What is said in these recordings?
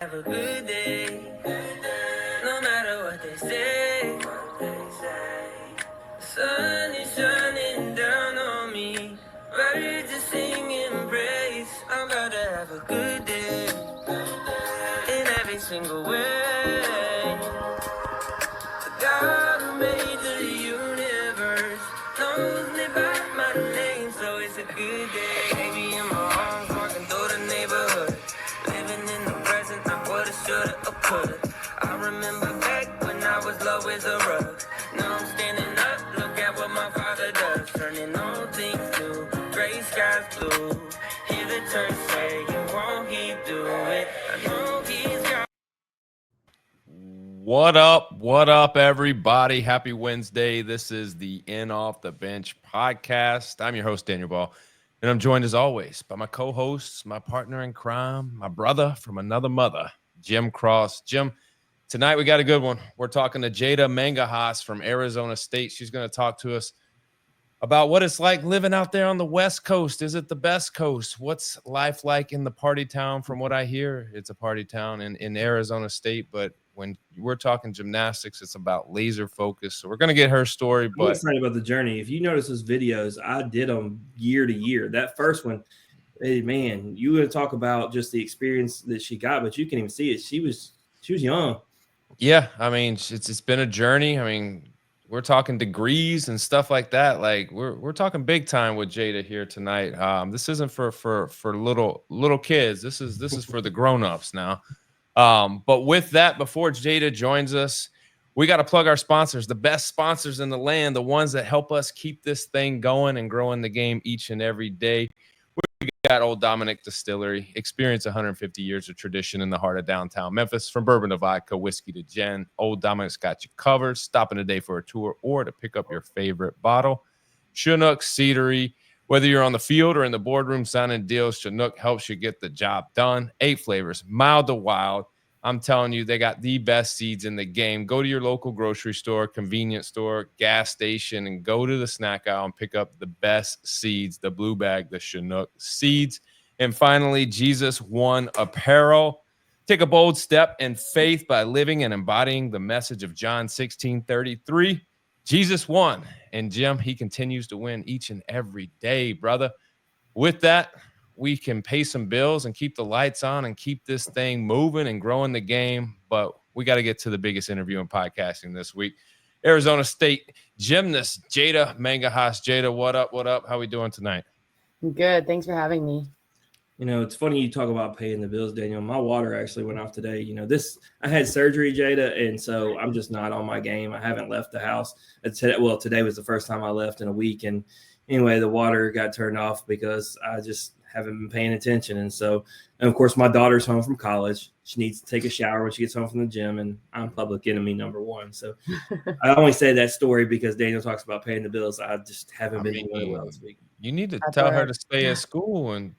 Have a good day, no matter what they say. The sun is shining down on me, birds are singing praise. I'm about to have a good day, in every single way. The God who made the universe knows me by my name, so it's a good day. Baby in my arms, walking through the neighborhood, living in the present, I woulda, shoulda, or coulda. I remember back when I was low as a rug. Now I'm standing up, look at what my father does, turning all things new, gray skies blue. Hear the church say, won't he do it? I know he's got. What up? What up, everybody? Happy Wednesday. This is the In Off the Bench podcast. I'm your host, Daniel Ball, and I'm joined as always by my co-hosts, my partner in crime, my brother from another mother, Jim Cross. Jim, tonight we got a good one. We're talking to Jada Mangahas from Arizona State. She's going to talk to us about what it's like living out there on the West Coast. Is it the best coast? What's life like in the party town? From what I hear, it's a party town in Arizona State, but when we're talking gymnastics, it's about laser focus. So we're going to get her story. I'm But excited about the journey. If you notice those videos, I did them year to year. That first one, hey man, you would talk about just the experience that she got, but you can even see it. She was young. yeah, I mean, it's been a journey. I mean, we're talking degrees and stuff like that. Like we're talking big time with Jada here tonight. This isn't for little kids. This is for the grown-ups now. But with that, before Jada joins us, we got to plug our sponsors, the best sponsors in the land, the ones that help us keep this thing going and growing the game each and every day. We got Old Dominick Distillery, experience 150 years of tradition in the heart of downtown Memphis. From bourbon to vodka, whiskey to gin, Old Dominick's got you covered. Stop in today for a tour or to pick up your favorite bottle. Chinook Cedary. Whether you're on the field or in the boardroom signing deals, Chinook helps you get the job done. 8 flavors, mild to wild. I'm telling you, they got the best seeds in the game. Go to your local grocery store, convenience store, gas station, and go to the snack aisle and pick up the best seeds, the blue bag, the Chinook seeds. And finally, Jesus One Apparel. Take a bold step in faith by living and embodying the message of John 16:33. Jesus won, and Jim, he continues to win each and every day, brother. With that, we can pay some bills and keep the lights on and keep this thing moving and growing the game. But we got to get to the biggest interview in podcasting this week. Arizona State gymnast Jada Mangahas. Jada, what up? What up? How we doing tonight? Good. Thanks for having me. You know, it's funny you talk about paying the bills, Daniel. My water actually went off today. You know, I had surgery, Jada, and so I'm just not on my game. I haven't left the house. Today was the first time I left in a week. And anyway, the water got turned off because I just haven't been paying attention. And of course, my daughter's home from college. She needs to take a shower when she gets home from the gym, and I'm public enemy number one. So I only say that story because Daniel talks about paying the bills. I just haven't been doing well this week. You need to tell her to stay at school and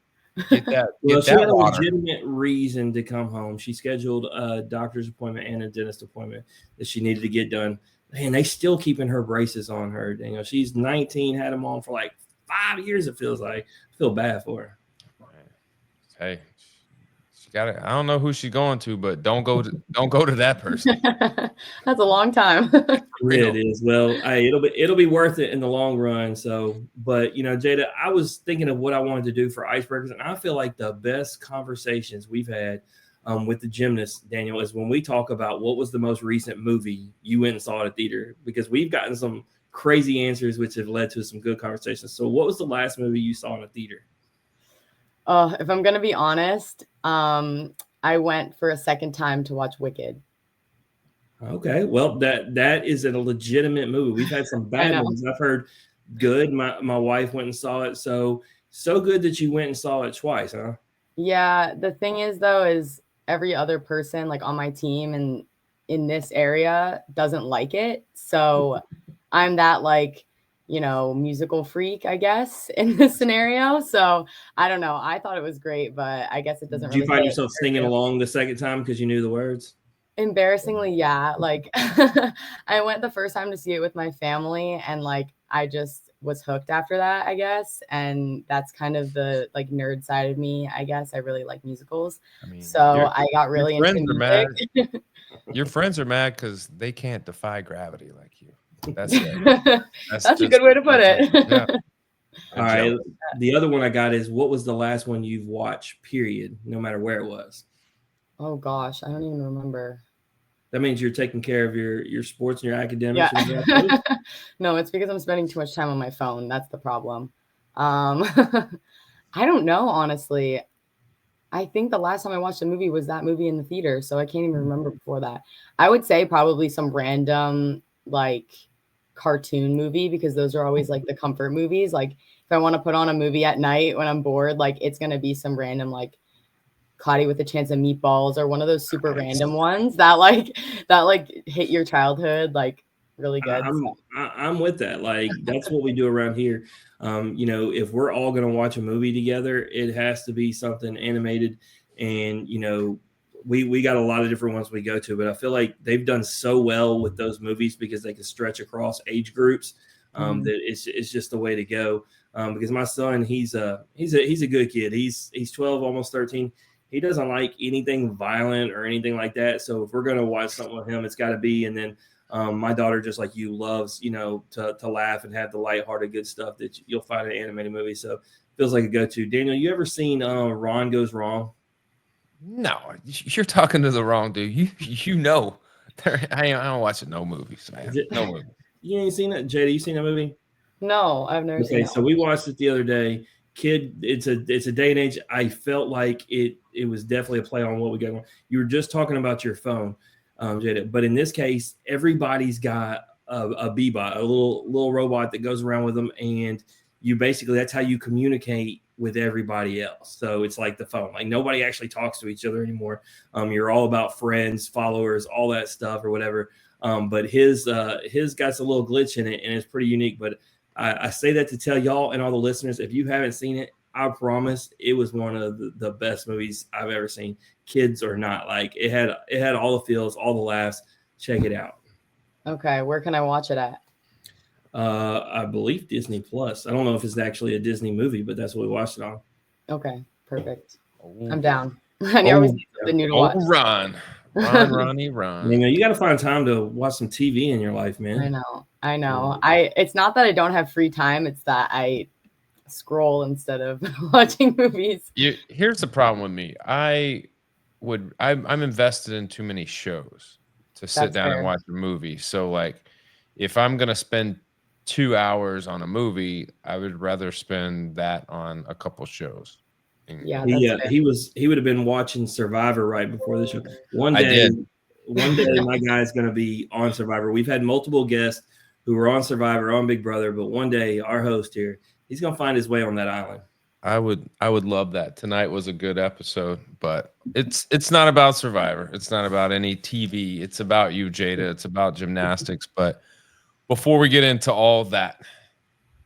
get that. Well, she had a water. legitimate reason to come home. She scheduled a doctor's appointment and a dentist appointment that she needed to get done. And they still keeping her braces on her. You know, she's 19, had them on for like 5 years. It feels like. I feel bad for her. Hey, she got it. I don't know who she's going to, but don't go to that person. That's a long time. It is. Well, it'll be worth it in the long run. So, but you know, Jada, I was thinking of what I wanted to do for icebreakers, and I feel like the best conversations we've had with the gymnasts, Daniel, is when we talk about what was the most recent movie you went and saw at a theater, because we've gotten some crazy answers which have led to some good conversations. So, what was the last movie you saw in a theater? If I'm going to be honest, I went for a second time to watch Wicked. Okay. Well, that is a legitimate movie. We've had some bad movies. I've heard good. My wife went and saw it. So good that you went and saw it twice, huh? Yeah. The thing is, though, is every other person like on my team and in this area doesn't like it. So I'm that musical freak, I guess, in this scenario. So I don't know. I thought it was great, but I guess it doesn't. Did you find yourself singing along the second time because you knew the words? Embarrassingly, yeah. Like I went the first time to see it with my family, and like I just was hooked after that, I guess. And that's kind of the like nerd side of me, I guess. I really like musicals. I mean, So I got really your into friends are music. mad. Your friends are mad because they can't defy gravity like you. That's it. That's a good way to put it. Yeah. All right. The other one I got is, what was the last one you've watched, period, no matter where it was? Oh gosh, I don't even remember. That means you're taking care of your sports and your academics. Yeah. No, it's because I'm spending too much time on my phone. That's the problem. I don't know, honestly. I think the last time I watched a movie was that movie in the theater, so I can't even remember before that. I would say probably some random like cartoon movie, because those are always like the comfort movies. Like if I want to put on a movie at night when I'm bored, like it's gonna be some random like Cloudy with a Chance of Meatballs, or one of those super random ones that like hit your childhood like really good. I'm with that. Like that's what we do around here. If we're all going to watch a movie together, it has to be something animated. And we got a lot of different ones we go to, but I feel like they've done so well with those movies because they can stretch across age groups. That it's just the way to go. Because my son, he's a good kid. He's 12, almost 13. He doesn't like anything violent or anything like that. So if we're going to watch something with him, it's got to be. And then my daughter, just like you, loves, to laugh and have the lighthearted good stuff that you'll find in an animated movie. So feels like a go-to. Daniel, you ever seen Ron Goes Wrong? No, you're talking to the wrong dude. I don't watch no movies, man. No movies. You ain't seen that, Jada? You seen that movie? No, I've never seen it. Okay, so we watched it the other day. Kid, it's a day and age. I felt like it was definitely a play on what we got on. You were just talking about your phone, Jada, but in this case, everybody's got a Bebot, a little robot that goes around with them, and you basically, that's how you communicate with everybody else. So it's like the phone. Like nobody actually talks to each other anymore. You're all about friends, followers, all that stuff or whatever. But his got a little glitch in it, and it's pretty unique. But I say that to tell y'all and all the listeners, if you haven't seen it, I promise it was one of the best movies I've ever seen. Kids or not, like it had all the feels, all the laughs. Check it out. Okay, where can I watch it at? I believe Disney Plus. I don't know if it's actually a Disney movie, but that's what we watched it on. Okay, perfect. I'm down. I always need something new to watch. Ronnie. You got to find time to watch some TV in your life, man. I know. It's not that I don't have free time. It's that I scroll instead of watching movies. Here's the problem with me. I'm invested in too many shows to sit down and watch a movie. So like, if I'm going to spend 2 hours on a movie, I would rather spend that on a couple shows. Yeah, he would have been watching Survivor right before the show. One day my guy's going to be on Survivor. We've had multiple guests who were on Survivor, on Big Brother, but one day our host here, he's going to find his way on that island. I would love that. Tonight was a good episode, but it's not about Survivor. It's not about any TV. It's about you, Jada. It's about gymnastics. But before we get into all that,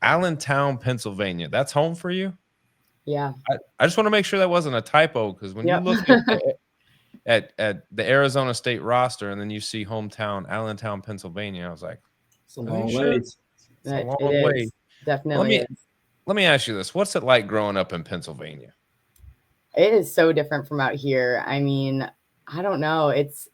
Allentown, Pennsylvania, that's home for you? Yeah. I just want to make sure that wasn't a typo, because when you look at the Arizona State roster and then you see hometown Allentown, Pennsylvania, I was like, it's a long way. It's a long way. Definitely. Let me ask you this. What's it like growing up in Pennsylvania? It is so different from out here. I mean, I don't know. It's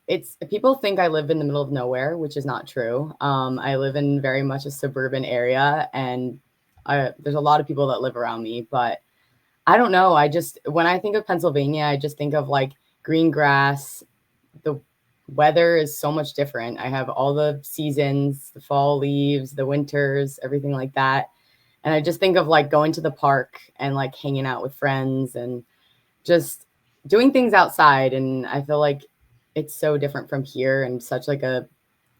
people think I live in the middle of nowhere, which is not true. I live in very much a suburban area, and there's a lot of people that live around me, but I don't know. When I think of Pennsylvania, I just think of like green grass. The weather is so much different. I have all the seasons, the fall leaves, the winters, everything like that. And I just think of like going to the park and like hanging out with friends and just doing things outside. And I feel like it's so different from here, and such like a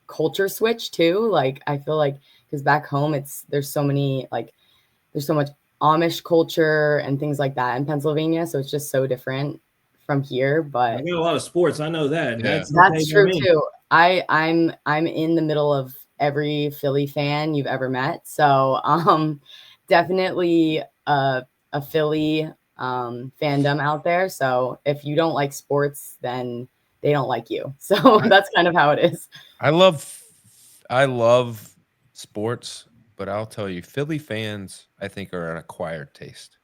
culture switch too. Like I feel like, because back home there's so much Amish culture and things like that in Pennsylvania. So it's just so different from here. But I got a lot of sports. I know that. Yeah. That's true too. I'm in the middle of every Philly fan you've ever met. So definitely a Philly fandom out there. So if you don't like sports, then they don't like you. So that's kind of how it is. I love sports, but I'll tell you, Philly fans, I think, are an acquired taste.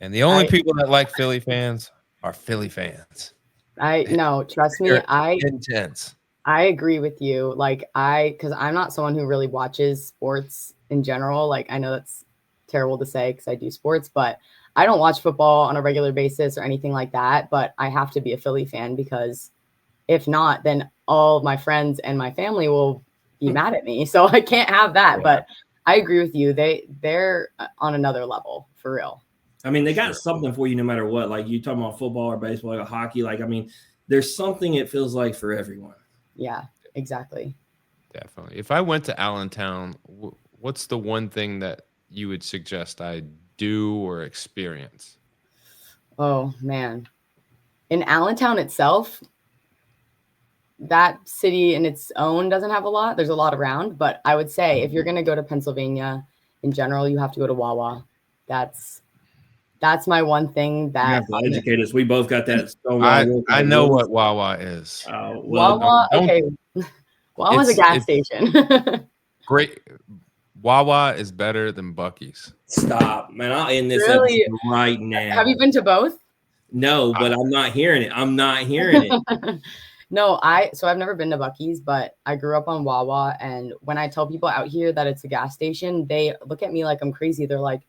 And the only people that like Philly fans are Philly fans. No, trust me, They're intense. I agree with you. Like because I'm not someone who really watches sports in general. Like I know that's terrible to say because I do sports, but I don't watch football on a regular basis or anything like that. But I have to be a Philly fan because if not, then all of my friends and my family will be mad at me. So I can't have that. Yeah. But I agree with you. They're on another level for real. I mean, they got something for you no matter what. Like you talking about football or baseball or hockey. Like, I mean, there's something it feels like for everyone. Yeah, exactly. Definitely. If I went to Allentown, what's the one thing that you would suggest I do or experience? Oh, man. In Allentown itself, that city in its own doesn't have a lot. There's a lot around. But I would say if you're going to go to Pennsylvania in general, you have to go to Wawa. That's my one thing that you have to educate us. We both got that. I know what Wawa is. Wawa, okay. Wawa's a gas station. Great. Wawa is better than Buc-ee's. Stop, man. I'll end this episode right now. Have you been to both? No, but I'm not hearing it. I'm not hearing it. No, so I've never been to Buc-ee's, but I grew up on Wawa. And when I tell people out here that it's a gas station, they look at me like I'm crazy. They're like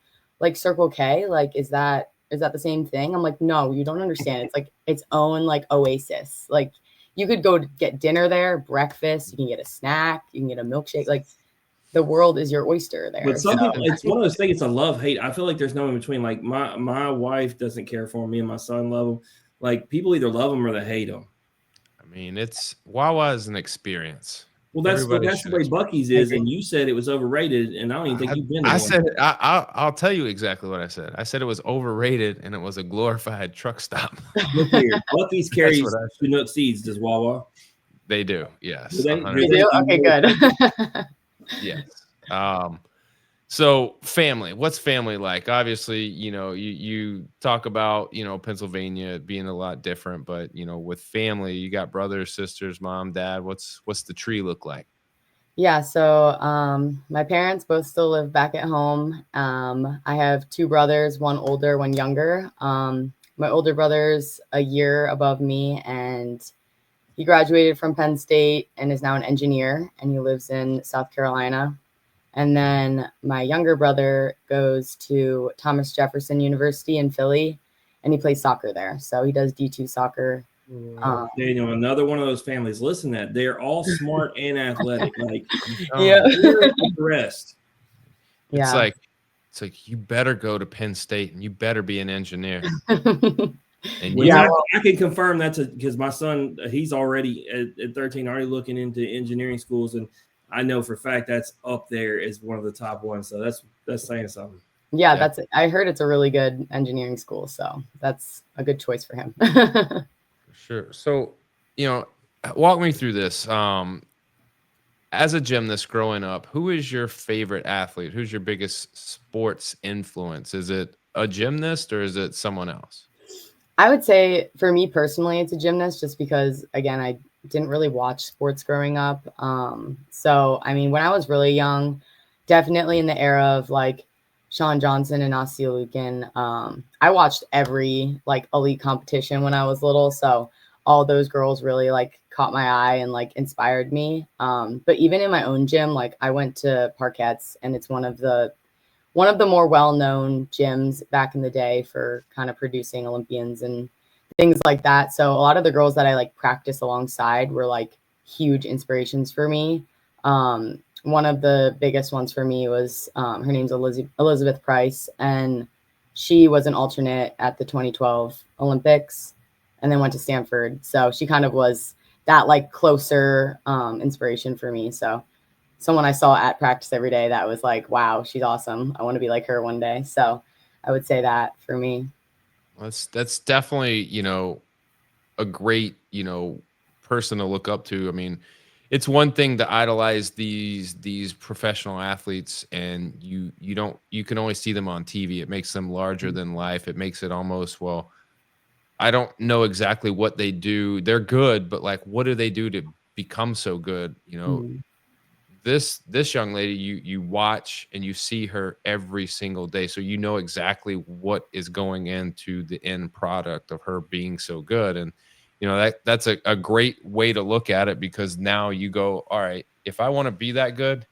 Circle K, like, is that the same thing? I'm like, no, you don't understand. It's like its own like oasis. Like you could go get dinner there, breakfast, you can get a snack, you can get a milkshake. Like the world is your oyster there. But some people, it's one of those things, it's a love-hate. I feel like there's no in between. Like my wife doesn't care for me and my son love them. Like people either love them or they hate them. I mean, Wawa is an experience. Well, that's the way Buc-ee's is, and you said it was overrated, and I don't even think you've been there. I'll tell you exactly what I said. I said it was overrated, and it was a glorified truck stop. Look here, Buc-ee's carries Chinook seeds. Does Wawa? They do, yes. They do? Okay, good. Yes. So family, what's family like? Obviously, you talk about, Pennsylvania being a lot different, but with family, you got brothers, sisters, mom, dad. What's the tree look like? Yeah. So, my parents both still live back at home. I have two brothers, one older, one younger. My older brother's a year above me, and he graduated from Penn State and is now an engineer, and he lives in South Carolina. And then my younger brother goes to Thomas Jefferson University in Philly, and he plays soccer there. So he does D2 soccer. Daniel, another one of those families. Listen, that they're all smart and athletic. Like, yeah, the rest. It's like you better go to Penn State and you better be an engineer. And I can confirm that's because my son, he's already at 13, already looking into engineering schools, and I know for a fact that's up there as one of the top ones. So that's saying something. Yeah, I heard it's a really good engineering school. So that's a good choice for him. Sure. So, walk me through this. As a gymnast growing up, who is your favorite athlete? Who's your biggest sports influence? Is it a gymnast or is it someone else? I would say for me personally, it's a gymnast just because, again, I didn't really watch sports growing up. So, I mean, when I was really young, definitely in the era of like Shawn Johnson and Nastia Liukin, I watched every like elite competition when I was little. So all those girls really like caught my eye and like inspired me. But even in my own gym, like I went to Parkettes, and it's one of the more well-known gyms back in the day for kind of producing Olympians and things like that. So a lot of the girls that I like practice alongside were like huge inspirations for me. One of the biggest ones for me was her name's Elizabeth Price, and she was an alternate at the 2012 Olympics and then went to Stanford. So she kind of was that like closer inspiration for me. So someone I saw at practice every day that was like, wow, she's awesome. I want to be like her one day. So I would say that for me. That's definitely, a great, person to look up to. I mean, it's one thing to idolize these professional athletes, and you can only see them on TV. It makes them larger than life. It makes it almost, well, I don't know exactly what they do. They're good, but like, what do they do to become so good? this young lady, you watch and you see her every single day, so you know exactly what is going into the end product of her being so good. And that's a great way to look at it, because now you go, all right, if I want to be that good,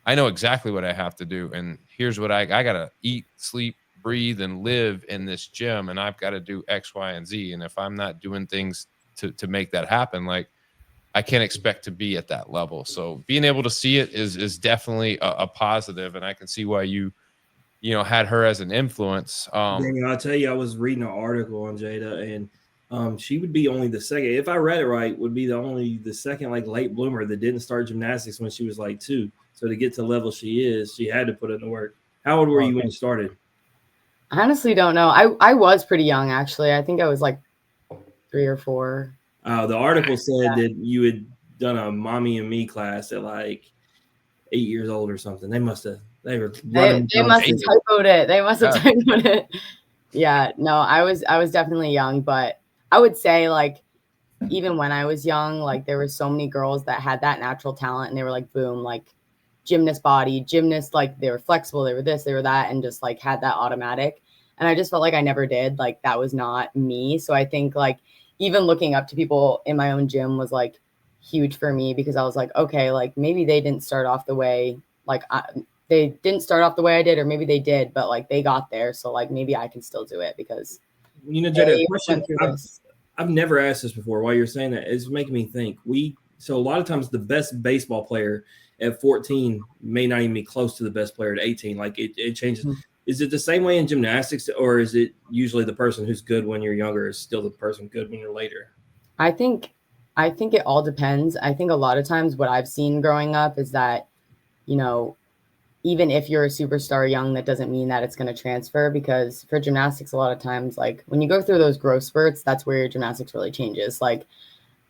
I know exactly what I have to do, and here's what I gotta eat, sleep, breathe, and live in this gym, and I've got to do X, Y, and Z. And if I'm not doing things to make that happen, like, I can't expect to be at that level. So being able to see it is definitely a positive, and I can see why you had her as an influence. Daniel, I'll tell you, I was reading an article on Jada, and she would be only the second, if I read it right, would be the second like late bloomer that didn't start gymnastics when she was like 2. So to get to the level she is, she had to put in the work. How old were you when you started? I honestly don't know. I was pretty young, actually. I think I was like 3 or 4. The article said that you had done a mommy and me class at like 8 years old or something. They must have typoed it. They must have typoed it. Yeah, no, I was definitely young, but I would say, like, even when I was young, like, there were so many girls that had that natural talent, and they were like, boom, like, gymnast body, gymnast, like, they were flexible, they were this, they were that, and just like had that automatic. And I just felt like I never did. Like, that was not me. So I think, like, even looking up to people in my own gym was like huge for me, because I was like, okay, like, maybe they didn't start off the way, like, they didn't start off the way I did, or maybe they did, but like they got there. So like maybe I can still do it, because Jada, question, I've never asked this before. While you're saying that, it's making me think. So a lot of times the best baseball player at 14 may not even be close to the best player at 18. Like it changes. Mm-hmm. Is it the same way in gymnastics, or is it usually the person who's good when you're younger is still the person good when you're later? I think it all depends. I think a lot of times what I've seen growing up is that, even if you're a superstar young, that doesn't mean that it's going to transfer, because for gymnastics, a lot of times, like, when you go through those growth spurts, that's where your gymnastics really changes. Like,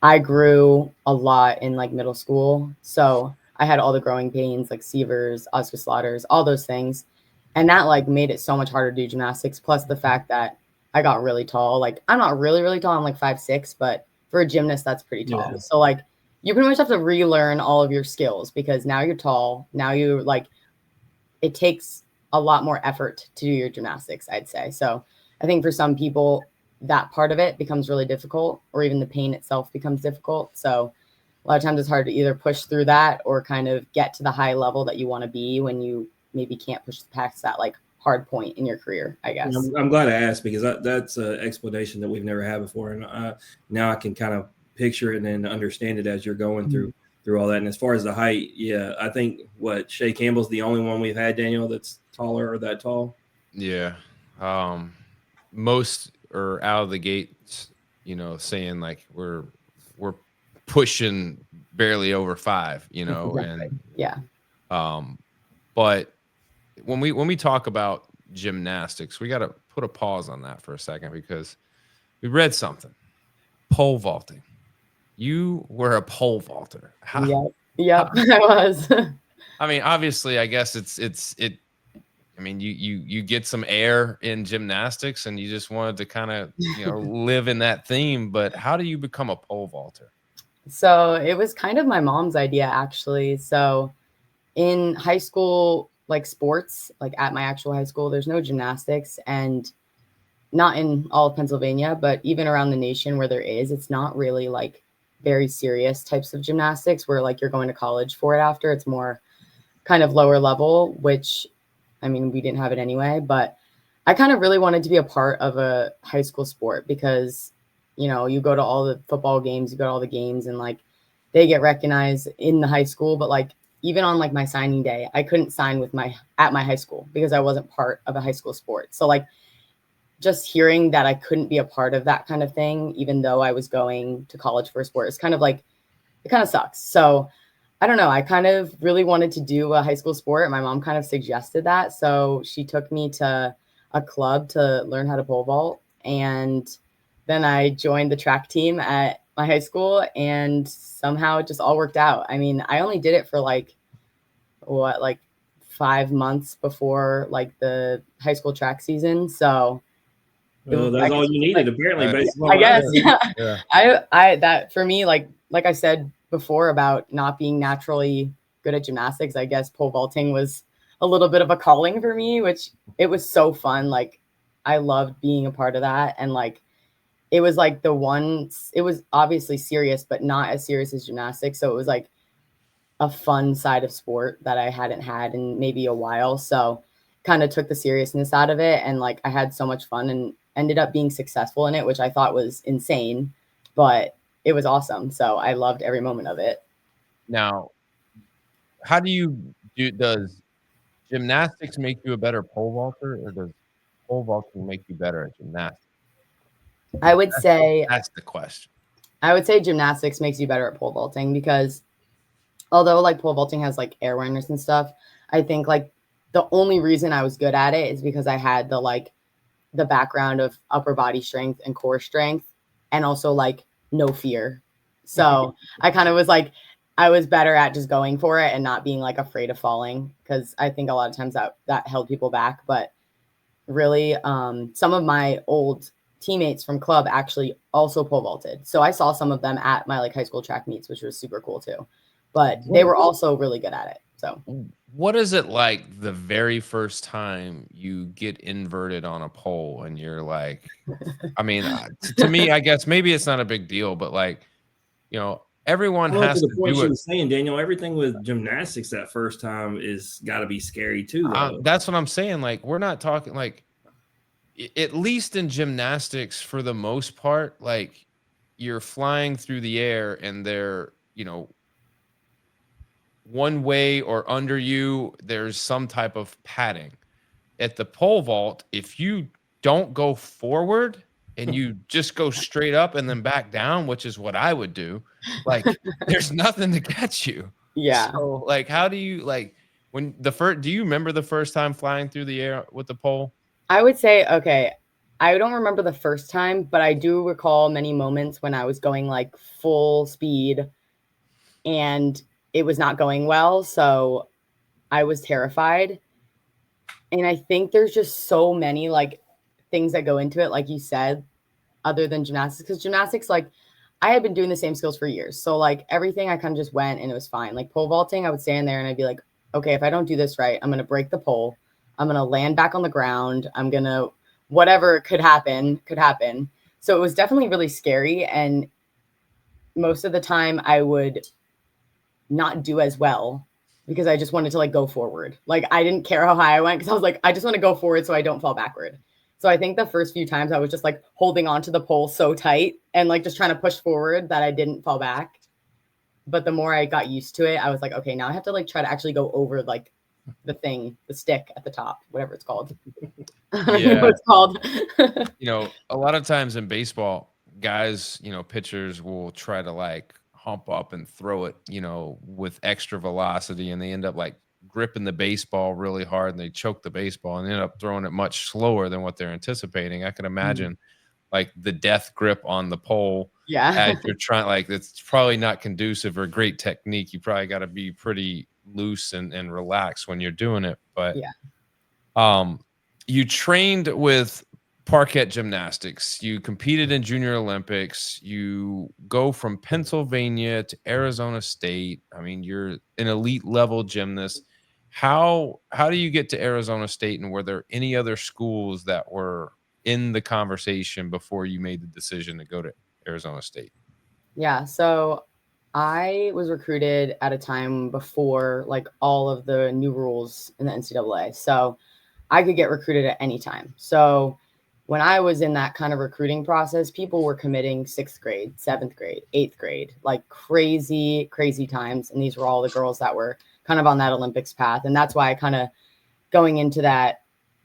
I grew a lot in like middle school. So I had all the growing pains, like severs, Oscar slaughters, all those things. And that like made it so much harder to do gymnastics. Plus the fact that I got really tall. Like, I'm not really, really tall. I'm like 5'6", but for a gymnast, that's pretty tall. Yeah. So like, you pretty much have to relearn all of your skills, because now you're tall. Now you like, it takes a lot more effort to do your gymnastics, I'd say. So I think for some people, that part of it becomes really difficult, or even the pain itself becomes difficult. So a lot of times it's hard to either push through that or kind of get to the high level that you want to be when you maybe can't push past that like hard point in your career, I guess. I'm glad I asked, because that's an explanation that we've never had before. And now I can kind of picture it and then understand it as you're going through all that. And as far as the height, yeah, I think Shea Campbell's the only one we've had, Daniel, that's taller or that tall. Yeah. Most are out of the gates, saying like we're pushing barely over 5, exactly. And yeah. But when we talk about gymnastics, we got to put a pause on that for a second, because we read something. Pole vaulting. You were a pole vaulter. Yep, I was. I mean, obviously, I guess it. I mean, you get some air in gymnastics, and you just wanted to kind of live in that theme. But how do you become a pole vaulter? So it was kind of my mom's idea, actually. So in high school, like sports, like at my actual high school, there's no gymnastics, and not in all of Pennsylvania, but even around the nation where there is, it's not really like very serious types of gymnastics where like you're going to college for it after. It's more kind of lower level, which, I mean, we didn't have it anyway, but I kind of really wanted to be a part of a high school sport, because, you go to all the football games, you go to all the games, and like they get recognized in the high school. But like, even on like my signing day, I couldn't sign at my high school because I wasn't part of a high school sport. So like, just hearing that I couldn't be a part of that kind of thing, even though I was going to college for a sport, is kind of like, it kind of sucks. So I don't know. I kind of really wanted to do a high school sport. My mom kind of suggested that. So she took me to a club to learn how to pole vault. And then I joined the track team at my high school, and somehow it just all worked out. I mean, I only did it for like 5 months before like the high school track season. So that's all you needed, apparently. I guess, yeah. I that for me, like I said before about not being naturally good at gymnastics, I guess pole vaulting was a little bit of a calling for me, which it was so fun. Like I loved being a part of that. And like, it was like it was obviously serious, but not as serious as gymnastics. So it was like a fun side of sport that I hadn't had in maybe a while. So kind of took the seriousness out of it. And like, I had so much fun and ended up being successful in it, which I thought was insane, but it was awesome. So I loved every moment of it. Now, how does gymnastics make you a better pole vaulter, or does pole vaulting make you better at gymnastics? I would say That's the question. I would say gymnastics makes you better at pole vaulting because although like pole vaulting has like air awareness and stuff, I think like the only reason I was good at it is because I had the background of upper body strength and core strength and also like no fear. So I kind of was like, I was better at just going for it and not being like afraid of falling, because I think a lot of times that held people back. But really, some of my old teammates from club actually also pole vaulted. So I saw some of them at my like high school track meets, which was super cool too. But they were also really good at it. So what is it like the very first time you get inverted on a pole and you're like, I mean, to me, I guess maybe it's not a big deal, but like, you know, everyone Well, has to to the point do she it. was saying, Daniel, everything with gymnastics that first time is got to be scary too, though. That's what I'm saying. Like, we're not talking like, at least in gymnastics, for the most part, like you're flying through the air and they're, you know, one way or under you, there's some type of padding. At the pole vault, if you don't go forward and you just go straight up and then back down, which is what I would do, like there's nothing to catch you. yeah. So like, how do you like when do you remember the first time flying through the air with the pole? I would say, okay, I don't remember the first time, but I do recall many moments when I was going like full speed and it was not going well. So I was terrified. And I think there's just so many like things that go into it, like you said, other than gymnastics. Because gymnastics, like I had been doing the same skills for years. So like everything I kind of just went and it was fine. Like pole vaulting, I would stand there and I'd be like, okay, if I don't do this right, I'm going to break the pole. I'm going to land back on the ground. I'm going to, whatever could happen, could happen. So it was definitely really scary. And most of the time I would not do as well because I just wanted to like go forward. Like I didn't care how high I went because I was like, I just want to go forward so I don't fall backward. So I think the first few times I was just like holding onto the pole so tight and like just trying to push forward that I didn't fall back. But the more I got used to it, I was like, okay, now I have to like try to actually go over like the stick at the top, whatever it's called. I don't know what it's called. You know, a lot of times in baseball, guys, you know, pitchers will try to like hump up and throw it, you know, with extra velocity, and they end up like gripping the baseball really hard and they choke the baseball and end up throwing it much slower than what they're anticipating. I can imagine like the death grip on the pole as you're trying, like it's probably not conducive or great technique. You probably got to be pretty loose and relaxed when you're doing it. But you trained with parquet gymnastics. You competed in Junior Olympics. You go from Pennsylvania to Arizona State. I mean, you're an elite level gymnast. How do you get to Arizona State, and were there any other schools that were in the conversation before you made the decision to go to Arizona State? Yeah, so I was recruited at a time before like all of the new rules in the NCAA. So I could get recruited at any time. So when I was in that kind of recruiting process, people were committing 6th grade, 7th grade, 8th grade, like crazy, crazy times. And these were all the girls that were kind of on that Olympics path. And that's why I kind of going into that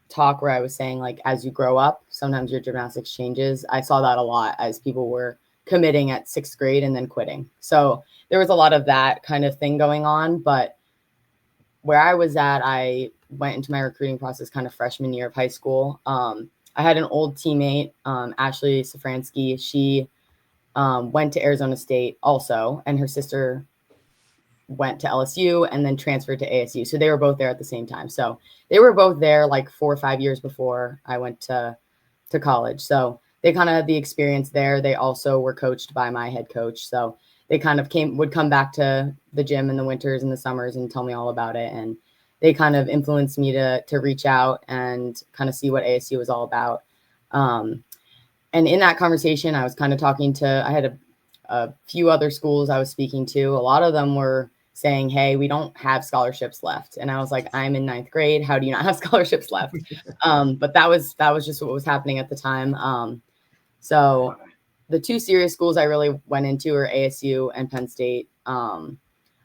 talk where I was saying, like, as you grow up, sometimes your gymnastics changes. I saw that a lot as people were committing at 6th grade and then quitting. So there was a lot of that kind of thing going on. But where I was at, I went into my recruiting process kind of freshman year of high school. I had an old teammate, Ashley Safransky. She went to Arizona State also, and her sister went to LSU and then transferred to ASU. So they were both there at the same time. So they were both there like 4 or 5 years before I went to college. So they kind of had the experience there. They also were coached by my head coach. So they kind of would come back to the gym in the winters and the summers and tell me all about it. And they kind of influenced me to reach out and kind of see what ASU was all about. And in that conversation, I was kind of talking to, I had a few other schools I was speaking to. A lot of them were saying, hey, we don't have scholarships left. And I was like, I'm in 9th grade. How do you not have scholarships left? But that was just what was happening at the time. So the two serious schools I really went into are ASU and Penn State.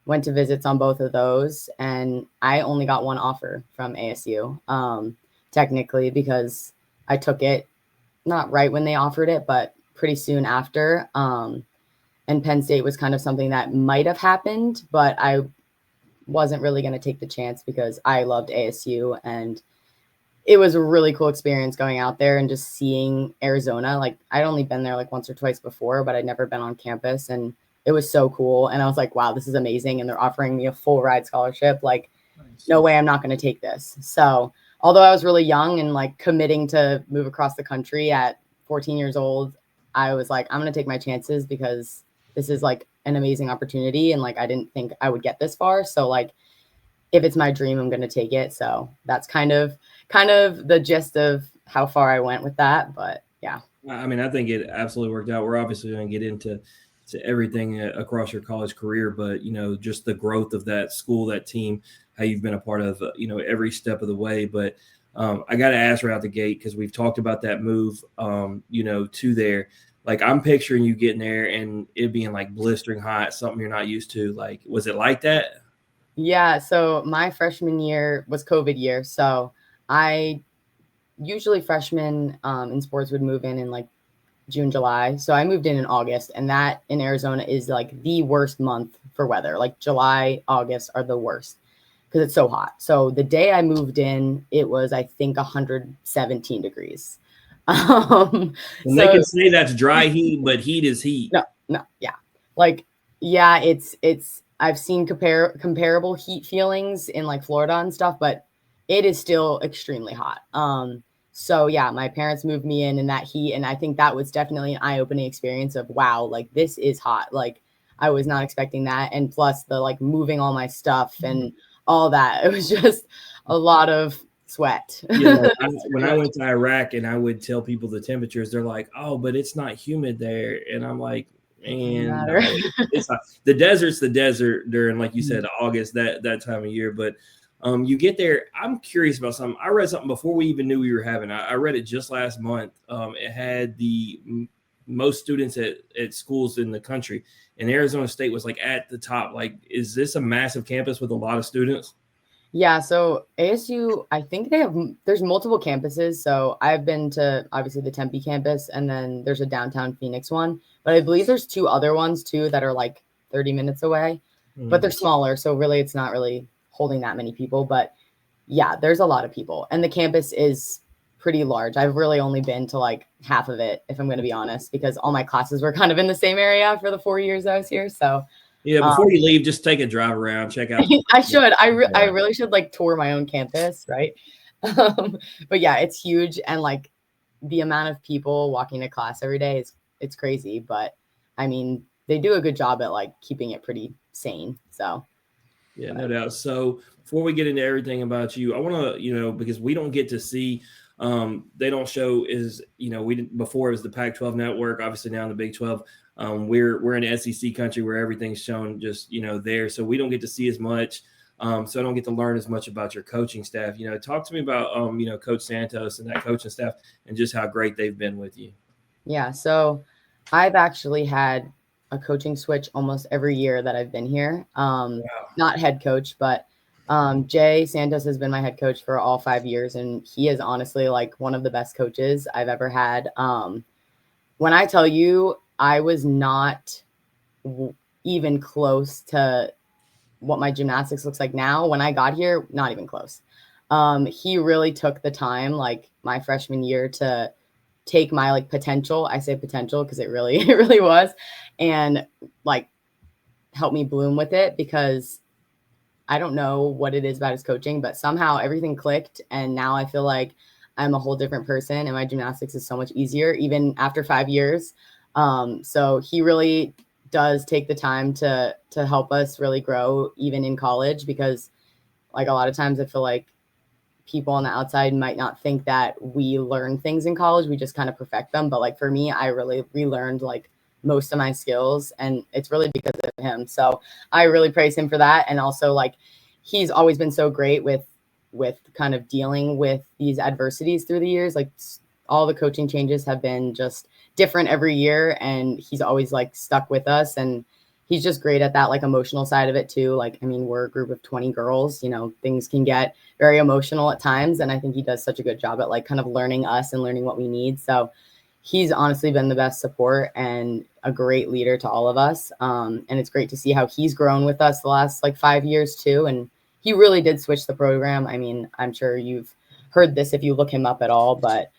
Went to visits on both of those, and I only got one offer from ASU, technically, because I took it not right when they offered it, but pretty soon after. And Penn State was kind of something that might have happened, but I wasn't really going to take the chance because I loved ASU, and it was a really cool experience going out there and just seeing Arizona. Like, I'd only been there like once or twice before, but I'd never been on campus, and it was so cool. And I was like, wow, this is amazing. And they're offering me a full ride scholarship. Like, no way I'm not going to take this. So although I was really young and like committing to move across the country at 14 years old, I was like, I'm going to take my chances because this is like an amazing opportunity. And like, I didn't think I would get this far. So like, if it's my dream, I'm going to take it. So that's kind of the gist of how far I went with that. But yeah. I mean, I think it absolutely worked out. We're obviously going to get into everything across your college career, but, you know, just the growth of that school, that team, how you've been a part of, you know, every step of the way. But I got to ask right out the gate, because we've talked about that move, you know, to there. Like, I'm picturing you getting there and it being like blistering hot, something you're not used to. Like, was it like that? Yeah. So my freshman year was COVID year. So I usually freshmen in sports would move in like June, July. So I moved in August, and that in Arizona is like the worst month for weather. Like July, August are the worst because it's so hot. So the day I moved in, it was, I think, 117 degrees. And they can say that's dry heat, but heat is heat. No. Yeah. Like, yeah, it's I've seen comparable heat feelings in like Florida and stuff, but it is still extremely hot. So yeah, my parents moved me in that heat, and I think that was definitely an eye-opening experience of, wow, like this is hot. Like, I was not expecting that. And plus the like moving all my stuff and all that, it was just a lot of sweat. Yeah, when I went to Iraq and I would tell people the temperatures, they're like, oh, but it's not humid there. And I'm like, man, no, it's not. The desert's the desert during, like you said, August, that time of year. But you get there. I'm curious about something. I read something before we even knew we were having. I read it just last month. It had the most students at schools in the country, and Arizona State was like at the top. Like, is this a massive campus with a lot of students? Yeah. So ASU, I think there's multiple campuses. So I've been to obviously the Tempe campus, and then there's a downtown Phoenix one, but I believe there's two other ones too that are like 30 minutes away, but they're smaller. So really, it's not really holding that many people, but yeah, there's a lot of people, and the campus is pretty large. I've really only been to like half of it, if I'm going to be honest, because all my classes were kind of in the same area for the 4 years I was here. So yeah, before you leave, just take a drive around, check out. I really should like tour my own campus, right? But yeah, it's huge, and like the amount of people walking to class every day it's crazy. But I mean, they do a good job at like keeping it pretty sane. So yeah, no doubt. So before we get into everything about you, I want to, you know, because we don't get to see, they don't show before it was the Pac-12 network, obviously now in the Big 12. We're in SEC country where everything's shown just, you know, there. So we don't get to see as much. So I don't get to learn as much about your coaching staff. You know, talk to me about, you know, Coach Santos and that coaching staff and just how great they've been with you. Yeah. So I've actually had a coaching switch almost every year that I've been here. Wow. Not head coach, but Jay Santos has been my head coach for all 5 years, and he is honestly like one of the best coaches I've ever had. When I tell you, I was not even close to what my gymnastics looks like now. When I got here, not even close. He really took the time, like my freshman year, to take my like potential. I say potential because it really was, and like help me bloom with it, because I don't know what it is about his coaching, but somehow everything clicked. And now I feel like I'm a whole different person, and my gymnastics is so much easier, even after 5 years. So he really does take the time to help us really grow even in college, because like a lot of times I feel like people on the outside might not think that we learn things in college. We just kind of perfect them. But like for me, I really relearned like most of my skills, and it's really because of him. So I really praise him for that. And also like he's always been so great with kind of dealing with these adversities through the years. Like all the coaching changes have been just different every year, and he's always like stuck with us, and he's just great at that like emotional side of it too. Like, I mean, we're a group of 20 girls, you know, things can get very emotional at times, and I think he does such a good job at like kind of learning us and learning what we need. So he's honestly been the best support and a great leader to all of us. And it's great to see how he's grown with us the last like 5 years too. And he really did switch the program. I mean, I'm sure you've heard this if you look him up at all, but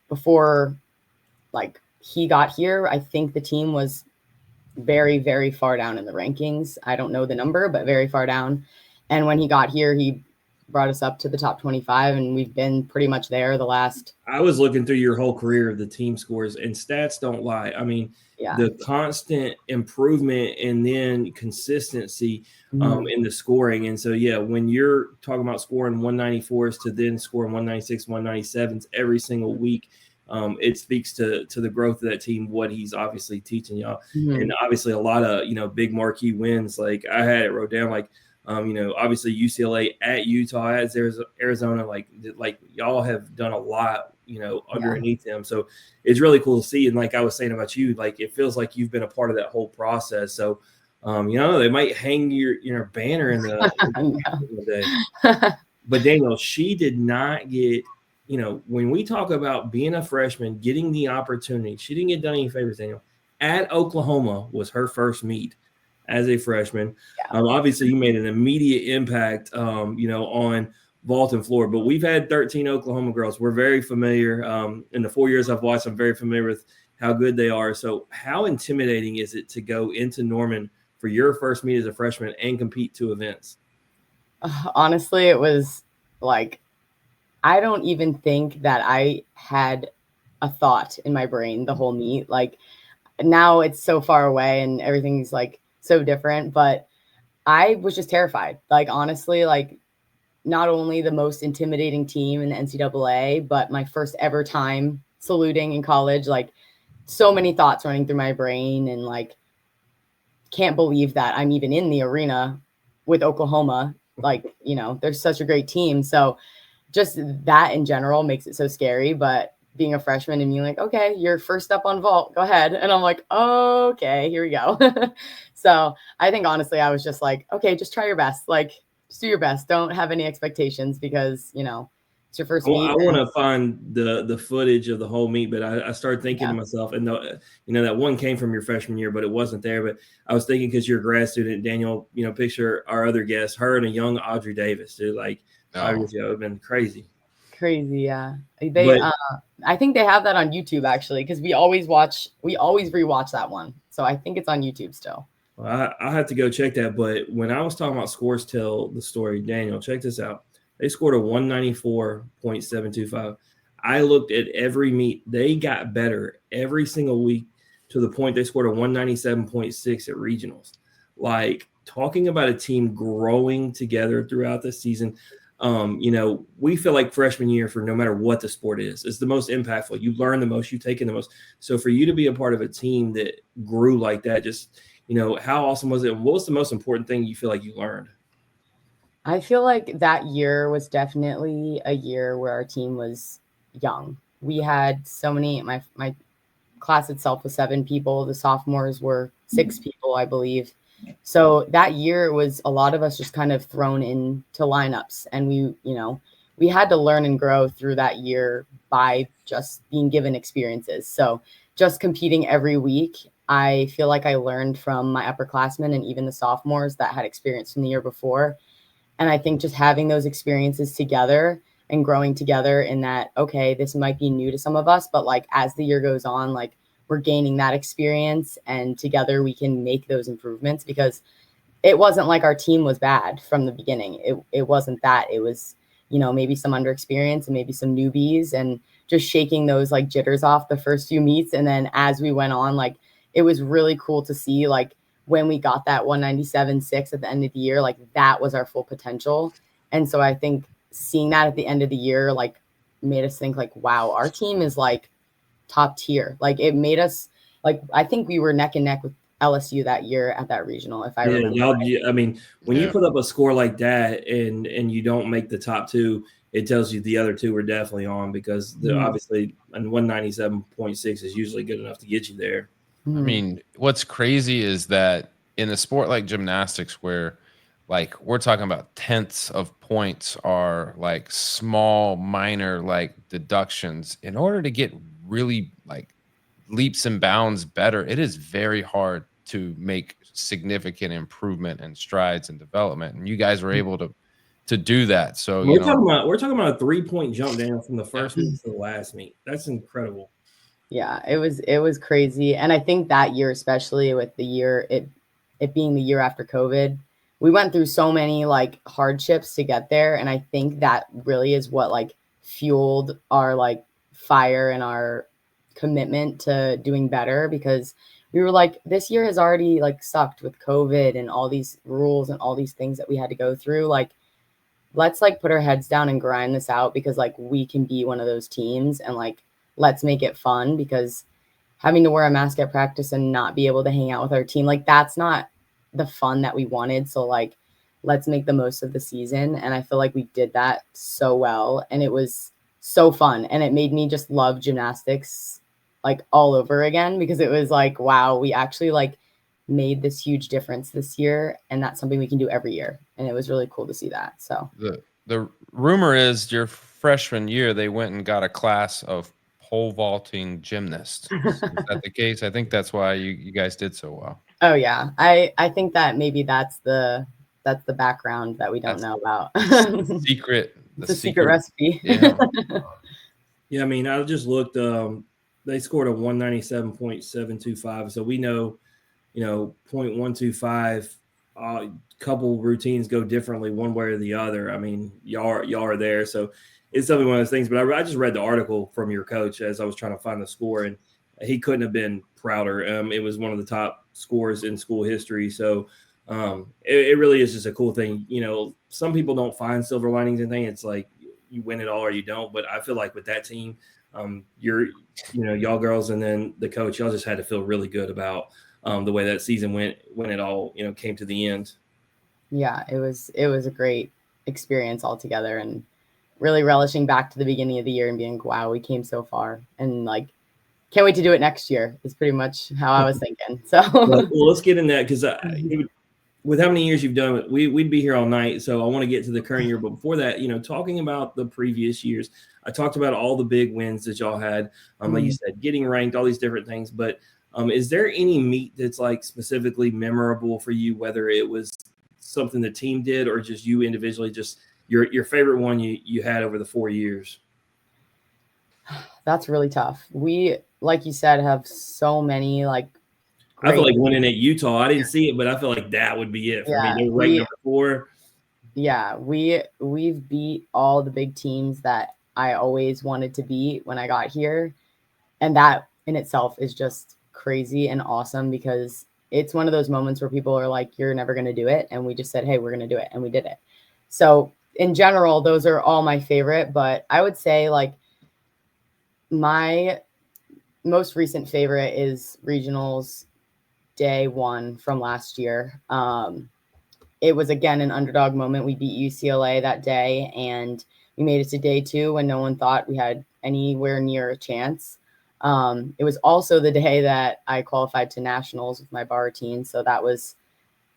before like he got here, I think the team was very, very far down in the rankings. I don't know the number, but very far down. And when he got here, he brought us up to the top 25, and we've been pretty much there the last. I was looking through your whole career of the team scores, and stats don't lie. I mean, the constant improvement and then consistency in the scoring. And so, yeah, when you're talking about scoring 194s to then scoring 196, 197s every single week, it speaks to the growth of that team, what he's obviously teaching y'all. And obviously a lot of, you know, big marquee wins. Like I had it wrote down, like, you know, obviously UCLA at Utah, at Arizona, like y'all have done a lot, you know, underneath them. So it's really cool to see. And like I was saying about you, like it feels like you've been a part of that whole process. So, you know, they might hang your banner in the day. But Daniel, she did not get, you know, when we talk about being a freshman, getting the opportunity, she didn't get done any favors, Daniel. At Oklahoma was her first meet as a freshman. Obviously, you made an immediate impact, you know, on vault and floor. But we've had 13 Oklahoma girls. We're very familiar. In the 4 years I've watched, I'm very familiar with how good they are. So how intimidating is it to go into Norman for your first meet as a freshman and compete 2 events? Honestly, it was like, I don't even think that I had a thought in my brain the whole meet. Like now it's so far away and everything's like so different, but I was just terrified. Like honestly, like not only the most intimidating team in the NCAA, but my first ever time saluting in college, like so many thoughts running through my brain, and like can't believe that I'm even in the arena with Oklahoma. Like, you know, they're such a great team. So just that in general makes it so scary. But being a freshman and being like, okay, you're first up on vault, go ahead. And I'm like, okay, here we go. So I think honestly, I was just like, okay, just try your best. Like, just do your best. Don't have any expectations, because, you know, it's your first meet. I want to find the footage of the whole meet, but I started thinking to myself, and you know, that one came from your freshman year, but it wasn't there. But I was thinking, because you're a grad student, Daniel, you know, picture our other guest, her and a young Audrey Davis, dude, like 5 years ago. It would have been crazy. Yeah. I think they have that on YouTube actually, because we always rewatch that one. So I think it's on YouTube still. Well, I have to go check that. But when I was talking about scores tell the story, Daniel, check this out. They scored a 194.725. I looked at every meet. They got better every single week to the point they scored a 197.6 at regionals. Like, talking about a team growing together throughout the season. You know, we feel like freshman year, for no matter what the sport is the most impactful. You learn the most, you take in the most. So for you to be a part of a team that grew like that, just, you know, how awesome was it? What was the most important thing you feel like you learned? I feel like that year was definitely a year where our team was young. We had so many, my class itself was 7 people. The sophomores were 6 people, I believe. So that year it was a lot of us just kind of thrown into lineups, and we had to learn and grow through that year by just being given experiences. So just competing every week, I feel like I learned from my upperclassmen and even the sophomores that had experience from the year before. And I think just having those experiences together and growing together in that, okay, this might be new to some of us, but like as the year goes on, like we're gaining that experience, and together we can make those improvements, because it wasn't like our team was bad from the beginning. It wasn't that. It was, you know, maybe some underexperience and maybe some newbies, and just shaking those like jitters off the first few meets. And then as we went on, like it was really cool to see, like, when we got that 197.6 at the end of the year, like that was our full potential. And so I think seeing that at the end of the year, like, made us think like, wow, our team is like top tier. Like, it made us, like, I think we were neck and neck with LSU that year at that regional, if I remember. I mean, when you put up a score like that and you don't make the top two, it tells you the other two are definitely on, because obviously, and 197.6 is usually good enough to get you there. I mean, what's crazy is that in a sport like gymnastics, where like we're talking about tenths of points are like small, minor, like deductions, in order to get really like leaps and bounds better, it is very hard to make significant improvement and strides and development. And you guys were able to do that. So we're talking about a 3-point jump down from the first meet to the last meet. That's incredible. Yeah, it was crazy. And I think that year, especially with the year, it being the year after COVID, we went through so many like hardships to get there. And I think that really is what like fueled our like fire and our commitment to doing better, because we were like, this year has already like sucked with COVID and all these rules and all these things that we had to go through. Like, let's like put our heads down and grind this out, because like we can be one of those teams, and like, let's make it fun, because having to wear a mask at practice and not be able to hang out with our team, like, that's not the fun that we wanted. So like, let's make the most of the season. And I feel like we did that so well, and it was so fun. And it made me just love gymnastics like all over again, because it was like, wow, we actually like made this huge difference this year, and that's something we can do every year. And it was really cool to see that. So the rumor is your freshman year, they went and got a class of pole vaulting gymnasts. Is that the case? I think that's why you guys did so well. Oh yeah. I think that maybe that's the background that we don't know about. The secret recipe. Yeah. Yeah, I mean, I just looked, they scored a 197.725. So we know, 0.125, couple routines go differently one way or the other. I mean, y'all are there. So it's definitely one of those things. But I just read the article from your coach as I was trying to find the score, and he couldn't have been prouder. It was one of the top scores in school history. So it really is just a cool thing. Some people don't find silver linings in things. It's like you win it all or you don't. But I feel like with that team, y'all girls and then the coach, y'all just had to feel really good about the way that season went when it all, came to the end. Yeah, it was a great experience altogether, and really relishing back to the beginning of the year and being, wow, we came so far, and like, can't wait to do it next year is pretty much how I was thinking. So well, let's get in that, because with how many years you've done it, we'd be here all night. So I want to get to the current year. But before that, talking about the previous years, I talked about all the big wins that y'all had. Like you said, getting ranked, all these different things. But is there any meet that's like specifically memorable for you, whether it was something the team did or just you individually, just your favorite one you had over the 4 years? That's really tough. We, like you said, have so many like I feel like winning at Utah. I didn't see it, but I feel like that would be it for me. They were ranked number 4. Yeah, we've beat all the big teams that I always wanted to beat when I got here. And that in itself is just crazy and awesome, because it's one of those moments where people are like, you're never going to do it. And we just said, hey, we're going to do it. And we did it. So in general, those are all my favorite. But I would say like my most recent favorite is regionals day 1 from last year. It was, again, an underdog moment. We beat UCLA that day, and we made it to day 2 when no one thought we had anywhere near a chance. It was also the day that I qualified to nationals with my bar team. So that was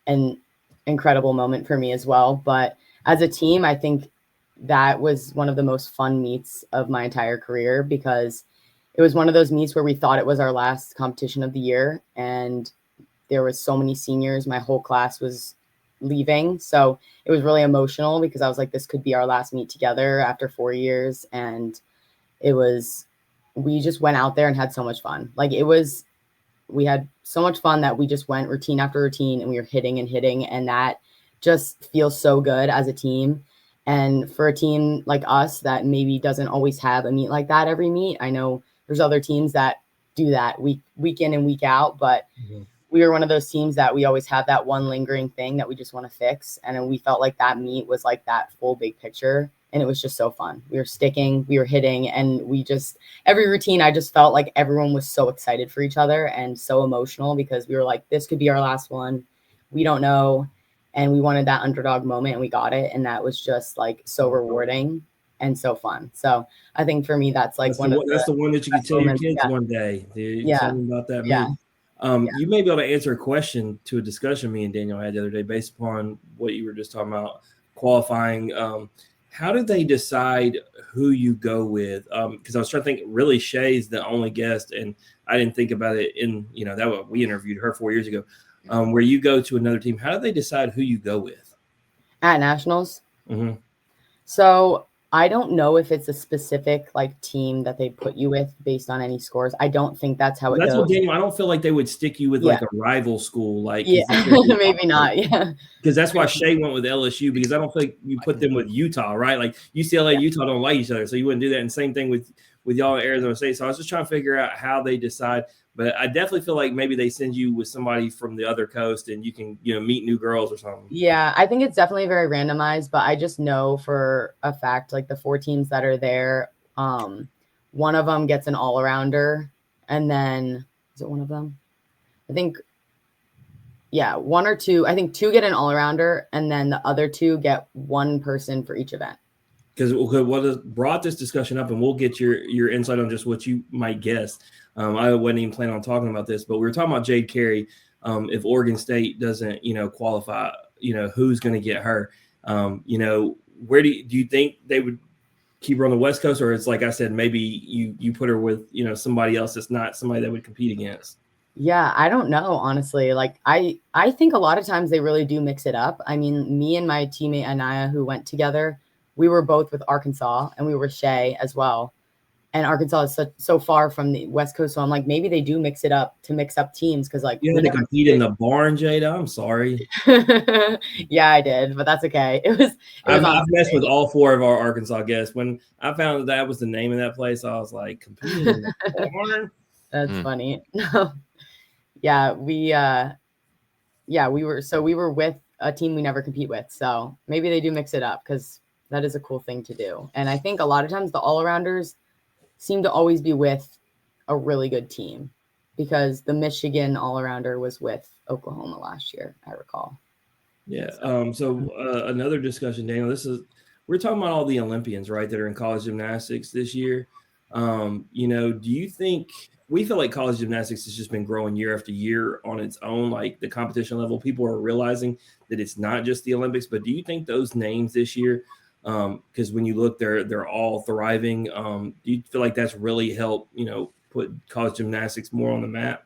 an incredible moment for me as well. But as a team, I think that was one of the most fun meets of my entire career, because it was one of those meets where we thought it was our last competition of the year. And there was so many seniors. My whole class was leaving. So it was really emotional, because I was like, this could be our last meet together after 4 years. And we just went out there and had so much fun. Like, we had so much fun that we just went routine after routine, and we were hitting and hitting. And that just feels so good as a team. And for a team like us that maybe doesn't always have a meet like that every meet, I know there's other teams that do that week in and week out. But we were one of those teams that we always have that one lingering thing that we just want to fix. And then we felt like that meet was like that full big picture. And it was just so fun. We were sticking, we were hitting, and every routine, I just felt like everyone was so excited for each other and so emotional because we were like, this could be our last one. We don't know. And we wanted that underdog moment and we got it. And that was just like so rewarding and so fun. So I think for me, that's like that's the one that you can tell your kids yeah. one day. Yeah. Tell them about that Yeah. meet. You may be able to answer a question to a discussion me and Daniel had the other day based upon what you were just talking about qualifying. How did they decide who you go with? Because I was trying to think, really, Shay's the only guest, and I didn't think about it that we interviewed her 4 years ago, where you go to another team. How do they decide who you go with? At Nationals? Mm-hmm. So I don't know if it's a specific like team that they put you with based on any scores. I don't think that's how it goes. What Daniel, I don't feel like they would stick you with like a rival school. Maybe not. Yeah. Because that's why Shay went with LSU, because I don't think you put them with Utah, right? Like UCLA, Utah don't like each other. So you wouldn't do that. And same thing with y'all at Arizona State. So I was just trying to figure out how they decide. But I definitely feel like maybe they send you with somebody from the other coast and you can, meet new girls or something. Yeah, I think it's definitely very randomized, but I just know for a fact, like the 4 teams that are there, one of them gets an all-arounder, and then is it one of them? I think, yeah, 1 or 2. I think 2 get an all-arounder, and then the other 2 get 1 person for each event. Because what has brought this discussion up, and we'll get your insight on just what you might guess. I wasn't even planning on talking about this, but we were talking about Jade Carey. If Oregon State doesn't, qualify, who's going to get her? Where do you think they would keep her on the West Coast, or it's like I said, maybe you put her with, somebody else that's not somebody that would compete against? Yeah, I don't know, honestly. Like I think a lot of times they really do mix it up. I mean, me and my teammate Anaya, who went together, we were both with Arkansas, and we were Shay as well. And Arkansas is so far from the West Coast. So I'm like, maybe they do mix it up to mix up teams. Cause like you had to compete in the barn, Jada. I'm sorry. Yeah, I did, but that's okay. I've messed with all 4 of our Arkansas guests. When I found that was the name of that place, I was like, competing in the barn. That's funny. Yeah, we were with a team we never compete with. So maybe they do mix it up because that is a cool thing to do. And I think a lot of times the all-arounders seem to always be with a really good team, because the Michigan all-arounder was with Oklahoma last year, I recall. Yeah. So another discussion, Daniel, we're talking about all the Olympians, right, that are in college gymnastics this year. Do you think we feel like college gymnastics has just been growing year after year on its own, like the competition level? People are realizing that it's not just the Olympics, but do you think those names this year, because when you look, they're all thriving. Do you feel like that's really helped, put college gymnastics more on the map?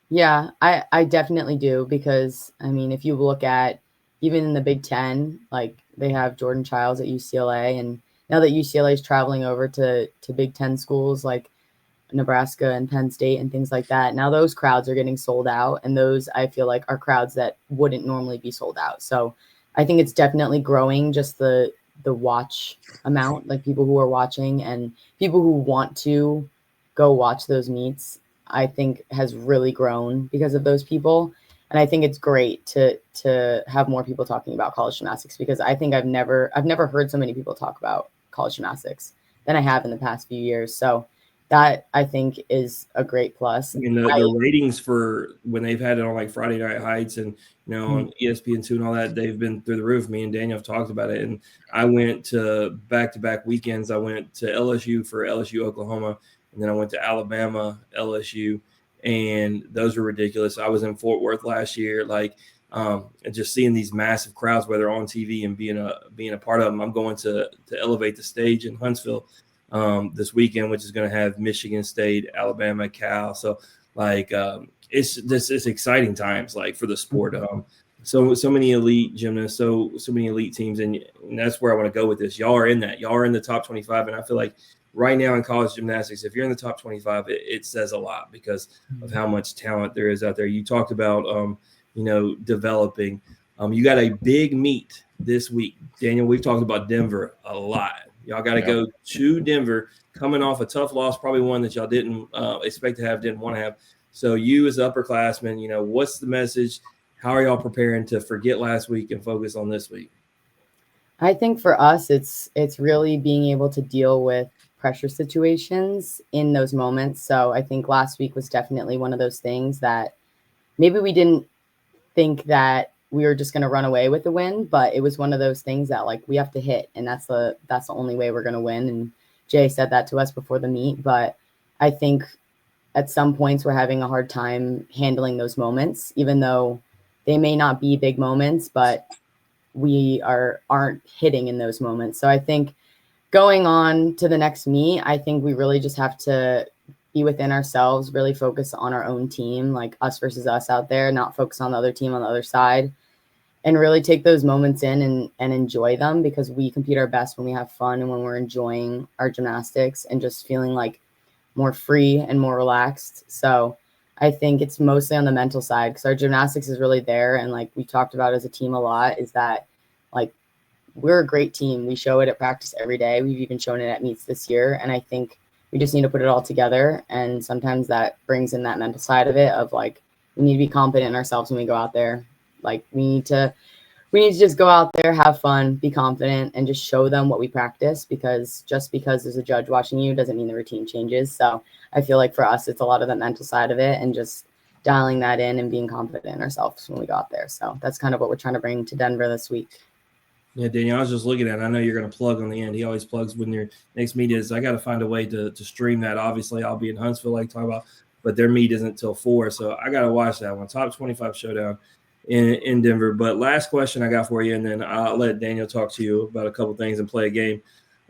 Yeah, I definitely do, because I mean, if you look at even in the Big Ten, like they have Jordan Childs at UCLA, and now that UCLA is traveling over to Big Ten schools like Nebraska and Penn State and things like that, now those crowds are getting sold out, and those I feel like are crowds that wouldn't normally be sold out. So I think it's definitely growing, just the watch amount, like people who are watching and people who want to go watch those meets, I think has really grown because of those people. And I think it's great to have more people talking about college gymnastics, because I think I've never heard so many people talk about college gymnastics than I have in the past few years. So that I think is a great plus. I mean, the ratings for when they've had it on like Friday Night Heights and, on ESPN2 and all that, they've been through the roof. Me and Daniel have talked about it. And I went to back-to-back weekends. I went to LSU for LSU Oklahoma, and then I went to Alabama LSU, and those were ridiculous. I was in Fort Worth last year, and just seeing these massive crowds, whether on TV and being a part of them. I'm going to Elevate the Stage in Huntsville this weekend, which is going to have Michigan State, Alabama, Cal. So it's exciting times for the sport. So many elite gymnasts, so many elite teams, and that's where I want to go with this. Y'all are in that. Y'all are in the top 25, and I feel like right now in college gymnastics, if you're in the top 25, it says a lot because of how much talent there is out there. You talked about developing. You got a big meet this week, Daniel. We've talked about Denver a lot. Y'all got to go to Denver, coming off a tough loss, probably one that y'all didn't expect to have, didn't want to have. So you as upperclassmen, you know, what's the message? How are y'all preparing to forget last week and focus on this week? I think for us, it's really being able to deal with pressure situations in those moments. So I think last week was definitely one of those things that maybe we didn't think that we were just going to run away with the win, but it was one of those things that like we have to hit, and that's the only way we're going to win. And Jay said that to us before the meet, but I think at some points we're having a hard time handling those moments, even though they may not be big moments, but we aren't hitting in those moments. So I think going on to the next meet, I think we really just have to be within ourselves, really focus on our own team, like us versus us out there, not focus on the other team on the other side, and really take those moments in and enjoy them, because we compete our best when we have fun and when we're enjoying our gymnastics and just feeling like more free and more relaxed. So I think it's mostly on the mental side, because our gymnastics is really there. And like we talked about as a team a lot, is that like we're a great team. We show it at practice every day. We've even shown it at meets this year. And I think we just need to put it all together. And sometimes that brings in that mental side of it of like, we need to be confident in ourselves when we go out there. Like we need to just go out there, have fun, be confident, and just show them what we practice, because just because there's a judge watching you doesn't mean the routine changes. So I feel like for us, it's a lot of the mental side of it and just dialing that in and being confident in ourselves when we go out there. So that's kind of what we're trying to bring to Denver this week. Yeah, Daniel, I was just looking at it. I know you're going to plug on the end. He always plugs when your next meet is. I got to find a way to stream that. Obviously, I'll be in Huntsville, like talk about, but their meet isn't until 4. So I got to watch that one. Top 25 showdown in Denver. But last question I got for you, and then I'll let Daniel talk to you about a couple things and play a game.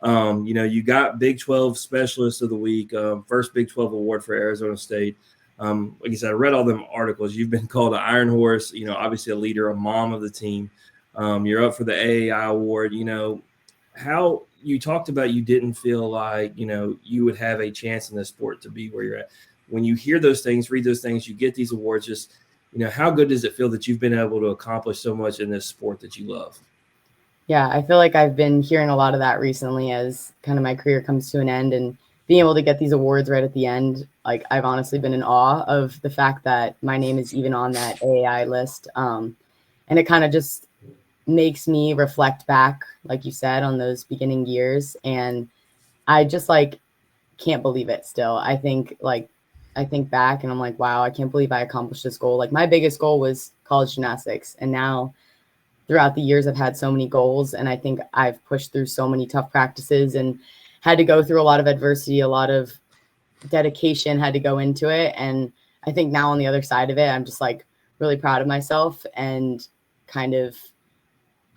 You know, you got Big 12 Specialist of the Week, first Big 12 award for Arizona State. Like I said, I read all them articles. You've been called an Iron Horse, you know, obviously a leader, a mom of the team. You're up for the AAI award. You know, how you talked about you didn't feel like, you know, you would have a chance in this sport to be where you're at. When you hear those things, read those things, you get these awards, just, you know, how good does it feel that you've been able to accomplish so much in this sport that you love? Yeah, I feel like I've been hearing a lot of that recently as kind of my career comes to an end, and being able to get these awards right at the end. Like I've honestly been in awe of the fact that my name is even on that AAI list. And it kind of just makes me reflect back, like you said, on those beginning years. And I just like can't believe it still. I think back and I'm like, wow, I can't believe I accomplished this goal. Like my biggest goal was college gymnastics. And now throughout the years, I've had so many goals, and I think I've pushed through so many tough practices and had to go through a lot of adversity, a lot of dedication had to go into it. And I think now on the other side of it, I'm just like really proud of myself, and kind of,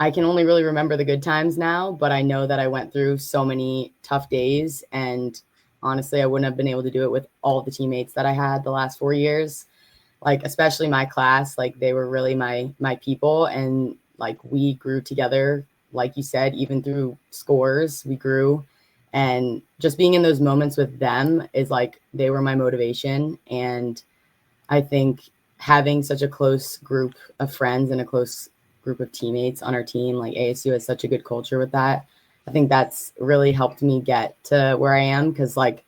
I can only really remember the good times now, but I know that I went through so many tough days, and honestly, I wouldn't have been able to do it with all the teammates that I had the last 4 years. Like, especially my class, like they were really my people, and like we grew together, like you said, even through scores, we grew. And just being in those moments with them is like, they were my motivation. And I think having such a close group of friends and a close group of teammates on our team, like ASU has such a good culture with that. I think that's really helped me get to where I am, because like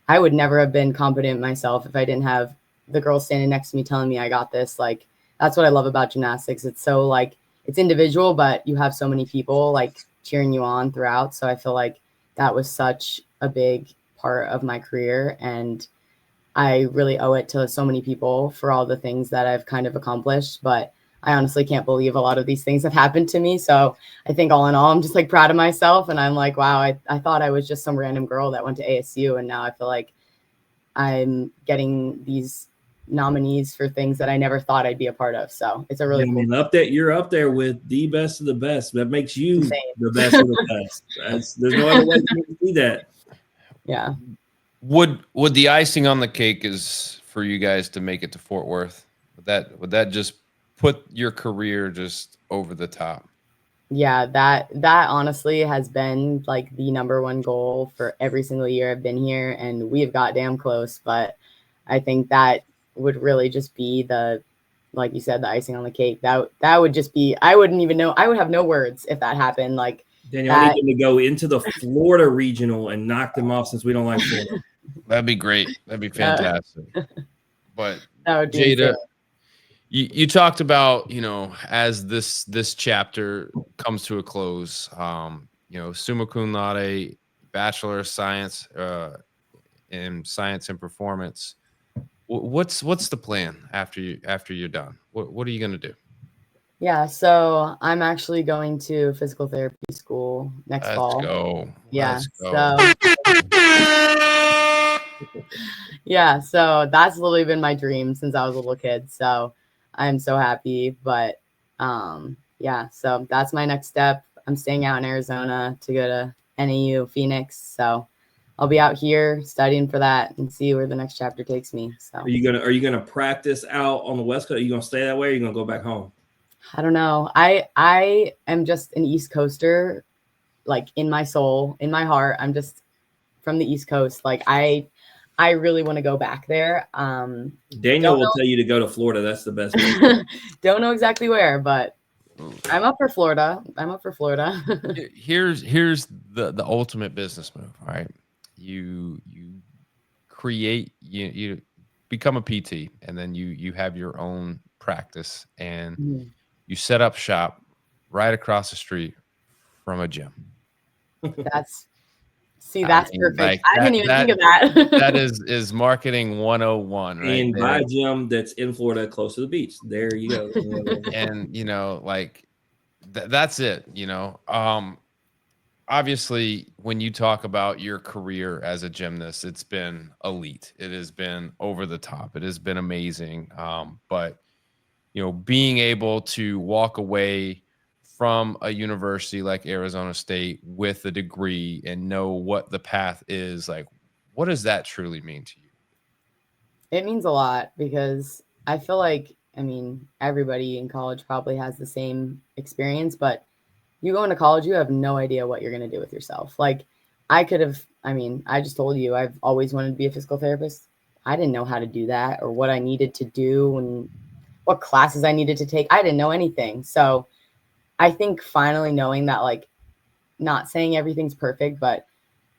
I would never have been confident myself if I didn't have the girl standing next to me telling me I got this. Like that's what I love about gymnastics. It's so like, it's individual, but you have so many people like cheering you on throughout. So I feel like that was such a big part of my career, and I really owe it to so many people for all the things that I've kind of accomplished. But I honestly can't believe a lot of these things have happened to me. So I think all in all, I'm just like proud of myself, and I'm like, wow, I thought I was just some random girl that went to ASU, and now I feel like I'm getting these nominees for things that I never thought I'd be a part of. So it's a really cool. You're up there with the best of the best. That makes you the best of the best. There's no other way to see that. Yeah. Would the icing on the cake is for you guys to make it to Fort Worth? Would that just put your career just over the top? Yeah, that honestly has been like the number one goal for every single year I've been here, and we've got damn close. But I think that would really just be the, like you said, the icing on the cake. That would just be, I wouldn't even know. I would have no words if that happened. Like Daniel, I need them to go into the Florida regional and knock them off since we don't like Florida. That'd be great. That'd be fantastic. But that would be Jada, insane. you talked about, as this chapter comes to a close, summa cum laude, Bachelor of Science in Science and Performance. What's the plan after you're done? What are you gonna do? Yeah, so I'm actually going to physical therapy school next fall. Let's go. Yeah, Let's go. Yeah, so that's literally been my dream since I was a little kid. So I'm so happy. But yeah, so that's my next step. I'm staying out in Arizona to go to NAU Phoenix. So I'll be out here studying for that and see where the next chapter takes me. So are you gonna practice out on the West Coast? Are you gonna stay that way, or are you gonna go back home? I don't know. I am just an East Coaster, like in my soul, in my heart. I'm just from the East Coast. Like I really want to go back there. Daniel will tell you to go to Florida. That's the best place. Don't know exactly where, but I'm up for Florida. Here's the ultimate business move. All right. You create, you become a PT, and then you have your own practice, and you set up shop right across the street from a gym. That's perfect. Like, I didn't even think of that. That is marketing 101, right? And buy a gym that's in Florida close to the beach. There you go. And like that's it, obviously, when you talk about your career as a gymnast, it's been elite. It has been over the top. It has been amazing. But being able to walk away from a university like Arizona State with a degree and know what the path is, like, what does that truly mean to you? It means a lot, because I feel like, everybody in college probably has the same experience, but you go into college, you have no idea what you're going to do with yourself. Like, I just told you, I've always wanted to be a physical therapist. I didn't know how to do that or what I needed to do and what classes I needed to take. I didn't know anything. So I think finally knowing that, like, not saying everything's perfect, but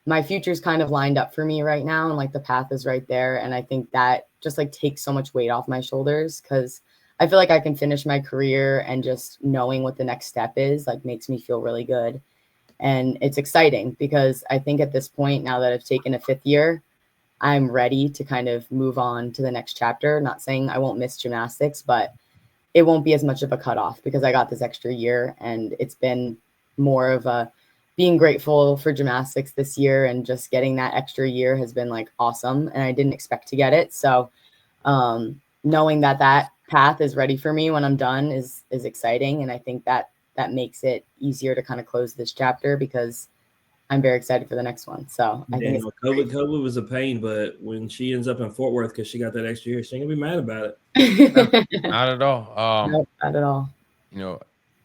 my future's kind of lined up for me right now. And like the path is right there. And I think that just like takes so much weight off my shoulders, because I feel like I can finish my career, and just knowing what the next step is like makes me feel really good. And it's exciting, because I think at this point, now that I've taken a 5th year, I'm ready to kind of move on to the next chapter. Not saying I won't miss gymnastics, but it won't be as much of a cutoff, because I got this extra year, and it's been more of a being grateful for gymnastics this year, and just getting that extra year has been like awesome. And I didn't expect to get it. So knowing that path is ready for me when I'm done is exciting. And I think that makes it easier to kind of close this chapter, because I'm very excited for the next one. So I think COVID was a pain, but when she ends up in Fort Worth because she got that extra year, she ain't gonna be mad about it. Not at all. Nope, not at all.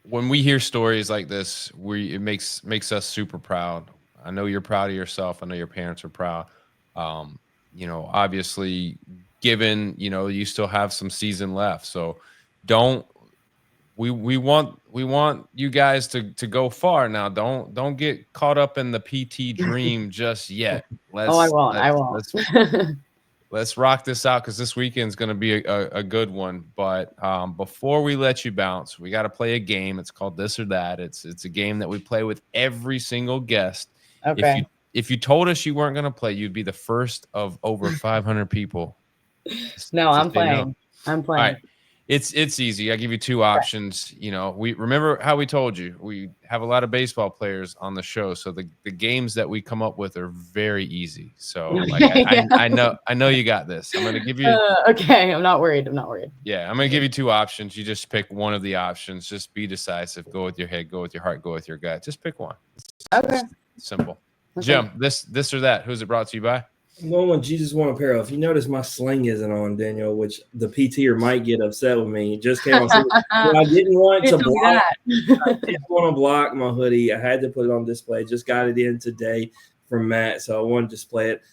When we hear stories like this, it makes us super proud. I know you're proud of yourself. I know your parents are proud. Obviously, given you still have some season left, so we want you guys to go far. Now don't get caught up in the PT dream just yet. I won't. Let's rock this out, because this weekend's going to be a good one. But before we let you bounce, we got to play a game. It's called This or That. It's a game that we play with every single guest. Okay. If you told us you weren't going to play, you'd be the first of over 500 people. No, I'm playing. I'm playing. All right. It's easy. I give you 2 options. We remember how we told you we have a lot of baseball players on the show, so the games that we come up with are very easy. So like I know you got this. I'm gonna give you. Okay, I'm not worried. Yeah, I'm gonna give you 2 options. You just pick one of the options. Just be decisive. Go with your head. Go with your heart. Go with your gut. Just pick one. Okay. Simple. Okay. Jim, this or that. Who's it brought to you by? I'm going with Jesus One Apparel. If you notice, my sling isn't on, Daniel, which the PTer might get upset with me. It just came on. I didn't want to block. I didn't want to block my hoodie. I had to put it on display. Just got it in today from Matt, so I wanted to display it.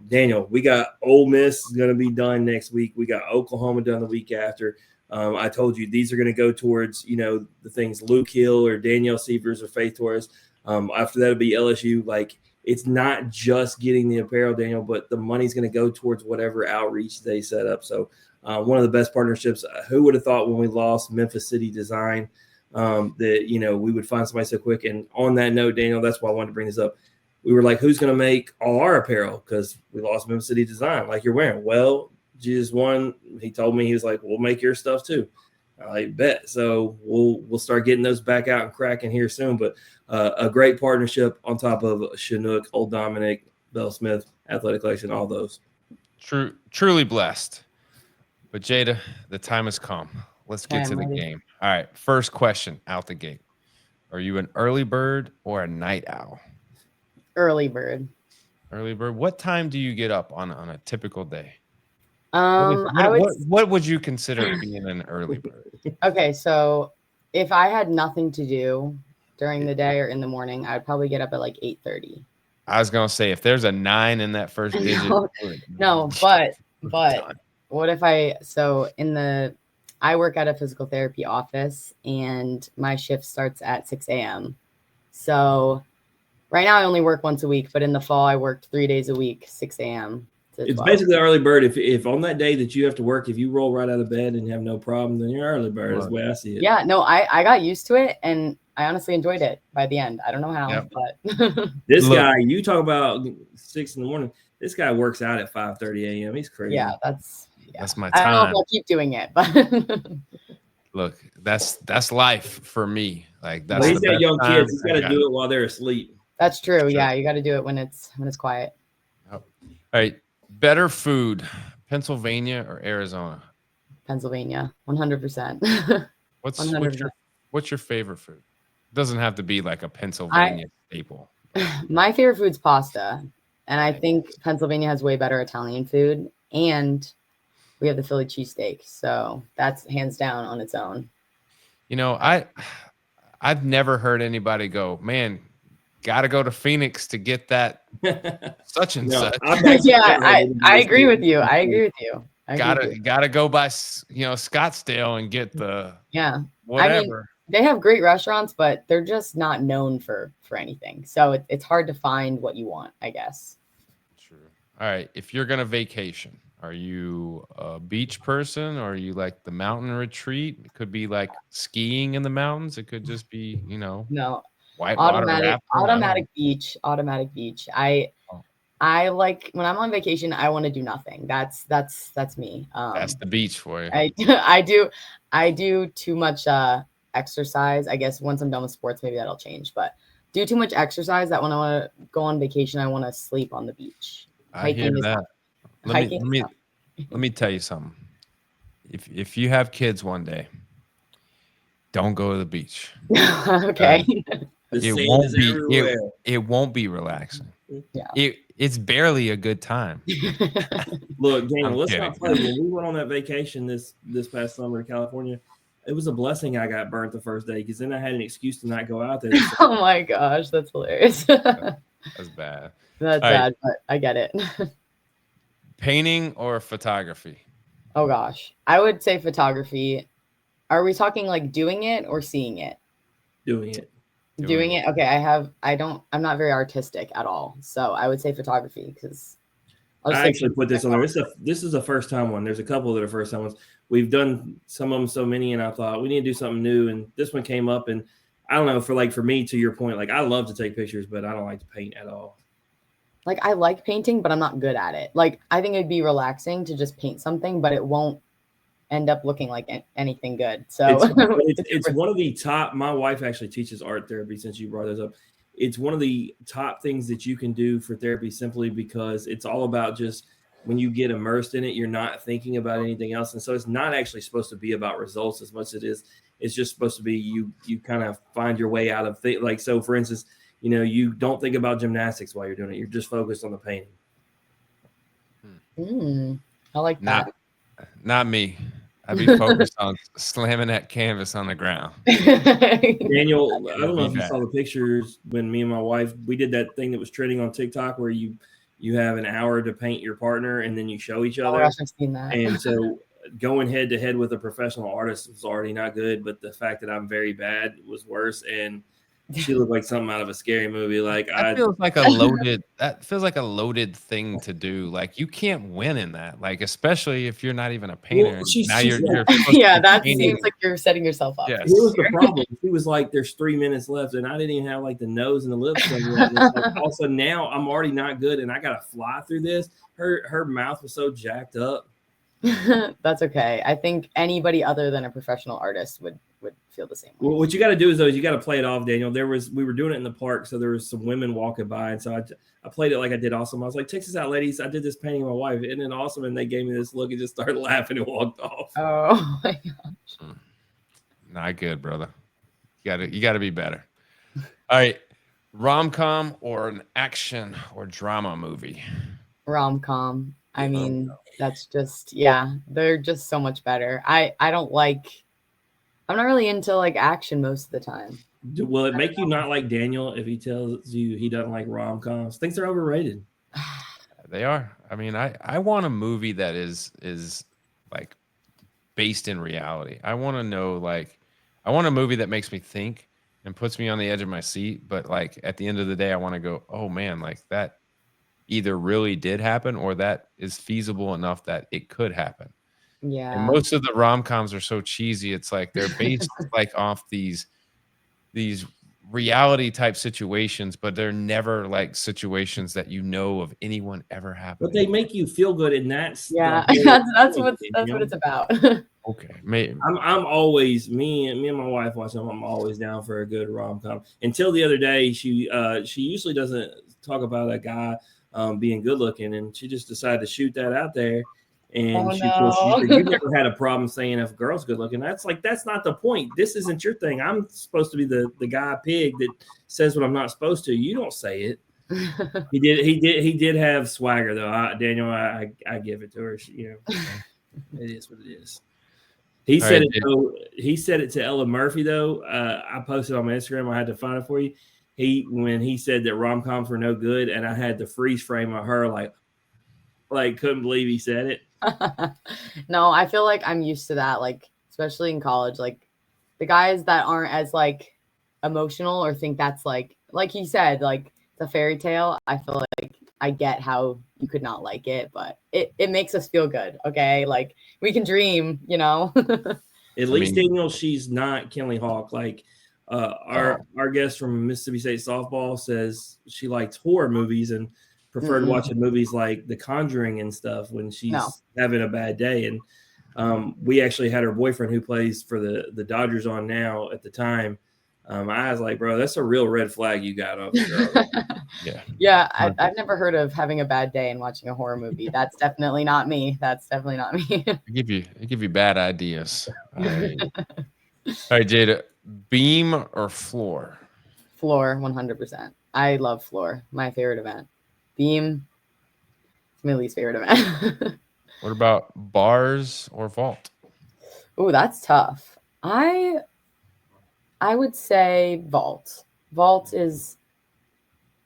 Daniel, we got Ole Miss is going to be done next week. We got Oklahoma done the week after. I told you these are going to go towards the things Luke Hill or Danielle Sievers or Faith Torres. After that, it'll be LSU. Like, it's not just getting the apparel, Daniel, but the money's going to go towards whatever outreach they set up. So one of the best partnerships. Who would have thought when we lost Memphis City Design that, you know, we would find somebody so quick? And on that note, Daniel, that's why I wanted to bring this up. We were like, who's going to make all our apparel? Because we lost Memphis City Design, like you're wearing. Well, just one, he told me, he was like, we'll make your stuff too. I bet. So we'll start getting those back out and cracking here soon. But a great partnership on top of Chinook, Old Dominic, Bell Smith, Athletic Collection, all those. Truly blessed. But Jada, the time has come. Let's get to the game. All right. First question out the gate. Are you an early bird or a night owl? Early bird. Early bird. What time do you get up on a typical day? What would you consider being an early bird? Okay, so if I had nothing to do during the day or in the morning, I'd probably get up at like 8:30. I was gonna say, if there's a 9 in that first digit. No, but what if I work at a physical therapy office and my shift starts at 6 a.m. So right now I only work once a week, but in the fall I worked 3 days a week, 6 a.m. It's basically early bird. If on that day that you have to work, if you roll right out of bed and you have no problem, then you're early bird. Is the way I see it. Yeah, no, I got used to it and I honestly enjoyed it by the end. I don't know how, but this guy, you talk about 6 in the morning. This guy works out at 5:30 a.m. He's crazy. Yeah, that's my time. I don't know if I'll keep doing it, but look, that's life for me. Like that's he's got young kids. He's got to do it while they're asleep. That's true. Yeah, you got to do it when it's quiet. Yep. All right. Better food, Pennsylvania or Arizona? Pennsylvania, 100%. What's your favorite food? It doesn't have to be like a Pennsylvania staple. My favorite food's pasta, and I think Pennsylvania has way better Italian food, and we have the Philly cheesesteak, so that's hands down on its own. You know, I've never heard anybody go, man, got to go to Phoenix to get that such and such. Yeah, I agree with you. I agree with you. Gotta go by, Scottsdale and get the whatever. I mean, they have great restaurants, but they're just not known for anything. So it's hard to find what you want, I guess. True. All right. If you're gonna vacation, are you a beach person or are you like the mountain retreat? It could be like skiing in the mountains. It could just be, no. Automatic beach. I like when I'm on vacation, I want to do nothing. That's me. That's the beach for you. I do too much exercise. I guess once I'm done with sports, maybe that'll change. But do too much exercise that when I want to go on vacation, I want to sleep on the beach. I hear that. Let me tell you something. If you have kids one day, don't go to the beach. Okay. It won't be relaxing. Yeah. It's barely a good time. Look, Daniel, let's not play. When we went on that vacation this past summer to California, it was a blessing I got burnt the first day because then I had an excuse to not go out there. Oh my gosh, that's hilarious. That's bad. That's bad, but I get it. Painting or photography? Oh gosh, I would say photography. Are we talking like doing it or seeing it? Doing it. Doing it. Okay, I'm not very artistic at all. So I would say photography because I actually put this on there. This is a first time one. There's a couple that are first time ones. We've done some of them so many, and I thought we need to do something new. And this one came up, and I don't know, for me, to your point, like I love to take pictures, but I don't like to paint at all. Like I like painting, but I'm not good at it. Like I think it'd be relaxing to just paint something, but it won't end up looking like anything good. So it's one of the top. My wife actually teaches art therapy. Since you brought this up, it's one of the top things that you can do for therapy simply because it's all about just when you get immersed in it, you're not thinking about anything else. And so it's not actually supposed to be about results as much as it is. It's just supposed to be you kind of find your way out of things. Like, so for instance, you don't think about gymnastics while you're doing it. You're just focused on the painting. I like that. Not me. I'd be focused on slamming that canvas on the ground. Daniel, I don't know if you saw the pictures when me and my wife, we did that thing that was trending on TikTok where you have an hour to paint your partner and then you show each other. Oh, gosh, I've seen that. And so going head to head with a professional artist was already not good, but the fact that I'm very bad was worse. And She looked like something out of a scary movie. Like That feels like a loaded thing to do. Like you can't win in that. Like especially if you're not even a painter. Well, she's you're like, supposed to Yeah, be that painting. seems like you're setting yourself up. Yes. here was the problem. She was like, "There's 3 minutes left," and I didn't even have like the nose and the lips done yet. And it's like, also now I'm already not good, and I gotta fly through this. Her mouth was so jacked up. That's okay. I think anybody other than a professional artist would feel the same way. Well, what you got to do is you got to play it off, Daniel. We were doing it in the park, so there was some women walking by, and so I played it like I did awesome. I was like, "Check this out, ladies! I did this painting of my wife. Isn't it awesome?" And they gave me this look and just started laughing and walked off. Oh my gosh. Not good, brother. You gotta be better. All right. Rom-com or an action or drama movie? Rom-com. I mean, that's just, yeah, they're just so much better. I'm not really into like action most of the time. Will it make you not like Daniel if he tells you he doesn't like rom-coms? Thinks they're overrated. They are. I mean, I want a movie that is like based in reality. I want to know, like, I want a movie that makes me think and puts me on the edge of my seat. But like at the end of the day, I want to go, oh man, like that either really did happen or that is feasible enough that it could happen. Yeah. And most of the rom-coms are so cheesy. It's like they're based like off these reality type situations, but they're never like situations that you know of anyone ever happening. But they make you feel good, and that's that's what it's about. Okay, maybe. I'm always me and my wife watch them. I'm always down for a good rom-com. Until the other day, she usually doesn't talk about a guy being good looking, and she just decided to shoot that out there. And she said, "You never had a problem saying if a girl's good looking." That's not the point. This isn't your thing. I'm supposed to be the guy pig that says what I'm not supposed to. You don't say it. He did have swagger though. Daniel, I give it to her. It is what it is. He said it to Ella Murphy though. I posted on my Instagram. I had to find it for you. When he said that rom-coms were no good, and I had the freeze frame of her like couldn't believe he said it. No, I feel like I'm used to that, like especially in college, like the guys that aren't as like emotional or think that's like he said, like it's a fairy tale. I feel like I get how you could not like it, but it makes us feel good. Okay, like we can dream, At least Daniel, she's not Kinley Hawk. Like our guest from Mississippi State softball says she likes horror movies and preferred watching movies like The Conjuring and stuff when she's having a bad day. And we actually had her boyfriend who plays for the Dodgers on now at the time. I was like, bro, that's a real red flag you got on the girl. Yeah. I've never heard of having a bad day and watching a horror movie. That's definitely not me. I give you bad ideas. All right, Jada, beam or floor? Floor, 100%. I love floor. My favorite event. Beam, it's my least favorite event. What about bars or vault? Oh, that's tough. I would say vault. Vault is,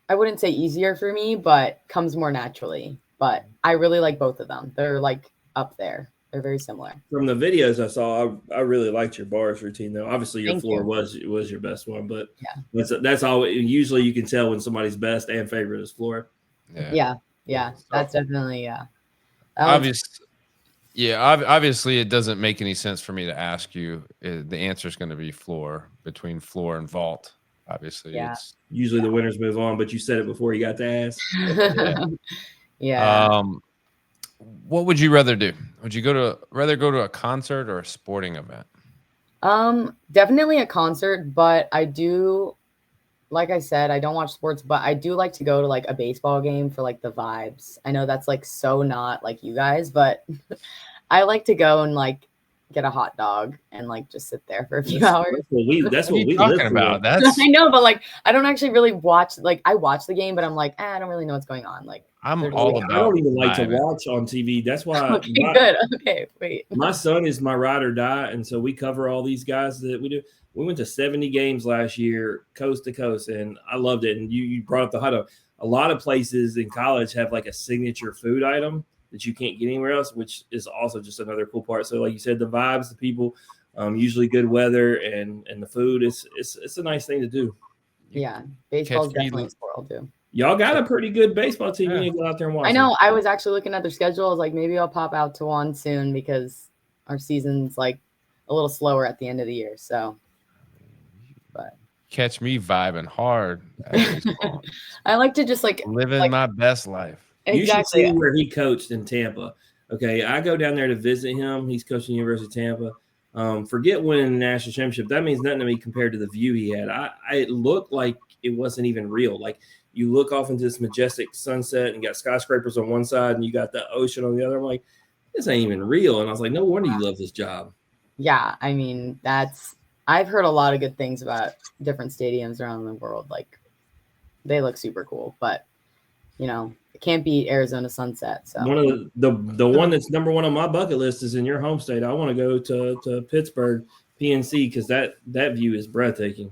I wouldn't say easier for me, but comes more naturally. But I really like both of them. They're like up there. They're very similar. From the videos I saw, I really liked your bars routine though. Obviously your floor was your best one, but that's all. Usually you can tell when somebody's best and favorite is floor. Yeah. That's definitely obviously it doesn't make any sense for me to ask you. The answer is going to be floor, between floor and vault. Obviously, it's usually the winners move on, but you said it before you got to ask. What would you rather do? Would you rather go to a concert or a sporting event? Definitely a concert, but I do, like I said, I don't watch sports, but I do like to go to like a baseball game for like the vibes. I know that's like so not like you guys, but I like to go and like get a hot dog and like just sit there for a few hours. That's what we talking about. I know, but like I don't actually really watch. Like I watch the game, but I'm like, I don't really know what's going on. Like I'm all about. I don't even like to watch on TV. That's why. Okay, good. Okay, wait. My son is my ride or die, and so we cover all these guys that we do. We went to 70 games last year, coast to coast, and I loved it. And you brought up the hot dog. A lot of places in college have like a signature food item that you can't get anywhere else, which is also just another cool part. So like you said, the vibes, the people, usually good weather and the food, it's a nice thing to do. Yeah, baseball's catch me definitely a sport I'll do. Y'all got a pretty good baseball team. Yeah. You need to go out there and watch. I know. I was actually looking at their schedule. I was like, maybe I'll pop out to one soon because our season's like a little slower at the end of the year. So, but catch me vibing hard at baseball. I like to just living my best life. You should Exactly. see where he coached in Tampa. Okay, I go down there to visit him. He's coaching University of Tampa. Forget winning the national championship. That means nothing to me compared to the view he had. It looked like it wasn't even real. Like you look off into this majestic sunset and you got skyscrapers on one side and you got the ocean on the other. I'm like, this ain't even real. And I was like, no wonder you love this job. Yeah, I mean, I've heard a lot of good things about different stadiums around the world. Like they look super cool, but you know, it can't beat Arizona sunset. So one of the one that's number one on my bucket list is in your home state. I want to go to Pittsburgh, PNC, because that view is breathtaking.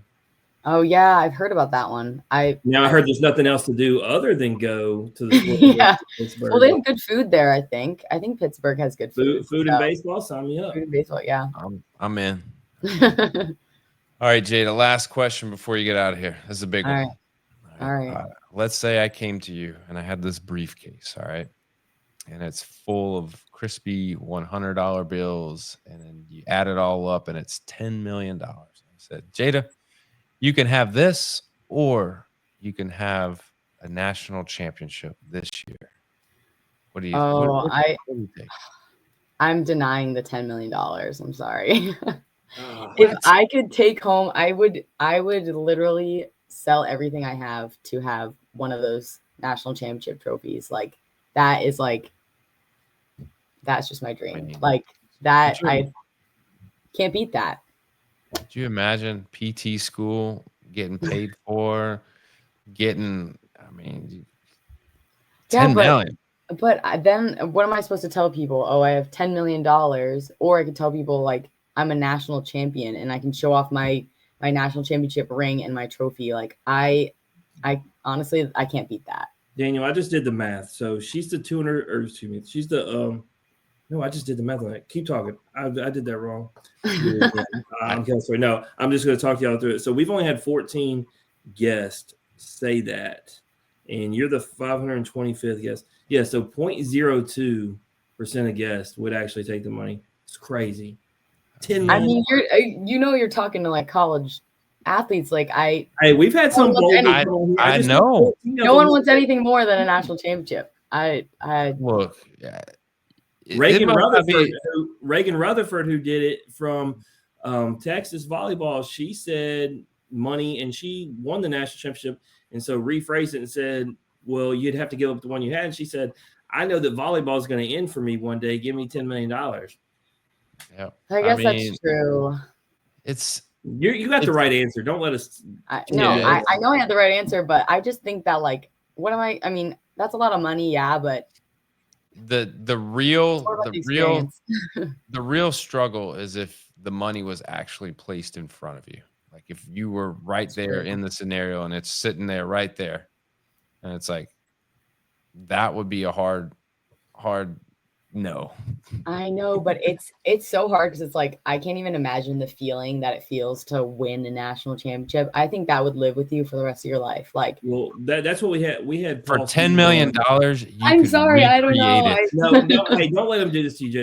Oh yeah, I've heard about that one. I heard there's nothing else to do other than go to the yeah. Pittsburgh. Well, they have good food there. I think Pittsburgh has good food. Food and baseball. Sign me up. Food and baseball, yeah. I'm in. All right, Jada. Last question before you get out of here. This is a big one. All right. Let's say I came to you and I had this briefcase. All right, and it's full of crispy $100 bills, and then you add it all up, and it's $10 million. I said, Jada, you can have this, or you can have a national championship this year. What do you? Oh, what do you think? I'm denying the $10 million. I'm sorry. If I could take home, I would literally sell everything I have to have one of those national championship trophies. Like that's just my dream. Like that, I can't beat that. Do you imagine PT school getting paid for, $10 million? But then what am I supposed to tell people? Oh, I have $10 million, or I could tell people like I'm a national champion and I can show off my national championship ring and my trophy. Like I honestly, I can't beat that. Daniel, I just did the math. So she's the 200, or excuse me, she's the no, I just did the math on that. Keep talking. I did that wrong. I'm sorry. No, I'm just going to talk y'all through it. So we've only had 14 guests say that, and you're the 525th guest. Yeah, so 0.02% of guests would actually take the money. It's crazy. 10 million. I mean, you're talking to like college athletes. Like we've had some. I know. No one wants anything more than a national championship. I look. Reagan Rutherford, who did it from Texas volleyball, she said money, and she won the national championship, and so rephrased it and said, well, you'd have to give up the one you had. And she said, I know that volleyball is going to end for me one day. Give me $10 million. Yeah, I guess that's true. You got the right answer. Don't let us. I know I had the right answer, but I just think that like, I mean, that's a lot of money. Yeah. But the real struggle is if the money was actually placed in front of you. Like if you were right there in the scenario and it's sitting there right there, and it's like, that would be a hard no. I know, but it's so hard because it's like I can't even imagine the feeling that it feels to win a national championship. I think that would live with you for the rest of your life. Like, well, that's what we had. We had for $10 million. I'm sorry, I don't know. No, hey, don't let him do this to you, Jay.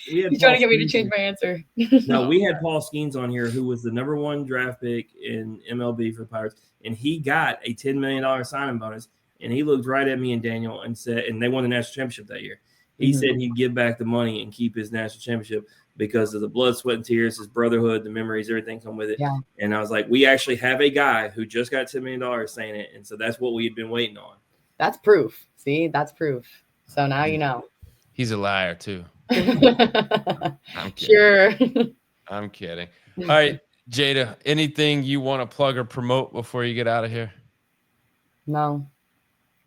You're trying to get me to change my answer. No, we had Paul Skeens on here, who was the number 1 draft pick in MLB for the Pirates, and he got a $10 million signing bonus. And he looked right at me and Daniel and said, and they won the national championship that year. He said he'd give back the money and keep his national championship because of the blood, sweat, and tears, his brotherhood, the memories, everything come with it. Yeah. And I was like, we actually have a guy who just got $10 million saying it. And so that's what we had been waiting on. That's proof. See, that's proof. So now you know. He's a liar too. I'm kidding. Sure. I'm kidding. All right, Jada, anything you want to plug or promote before you get out of here? No.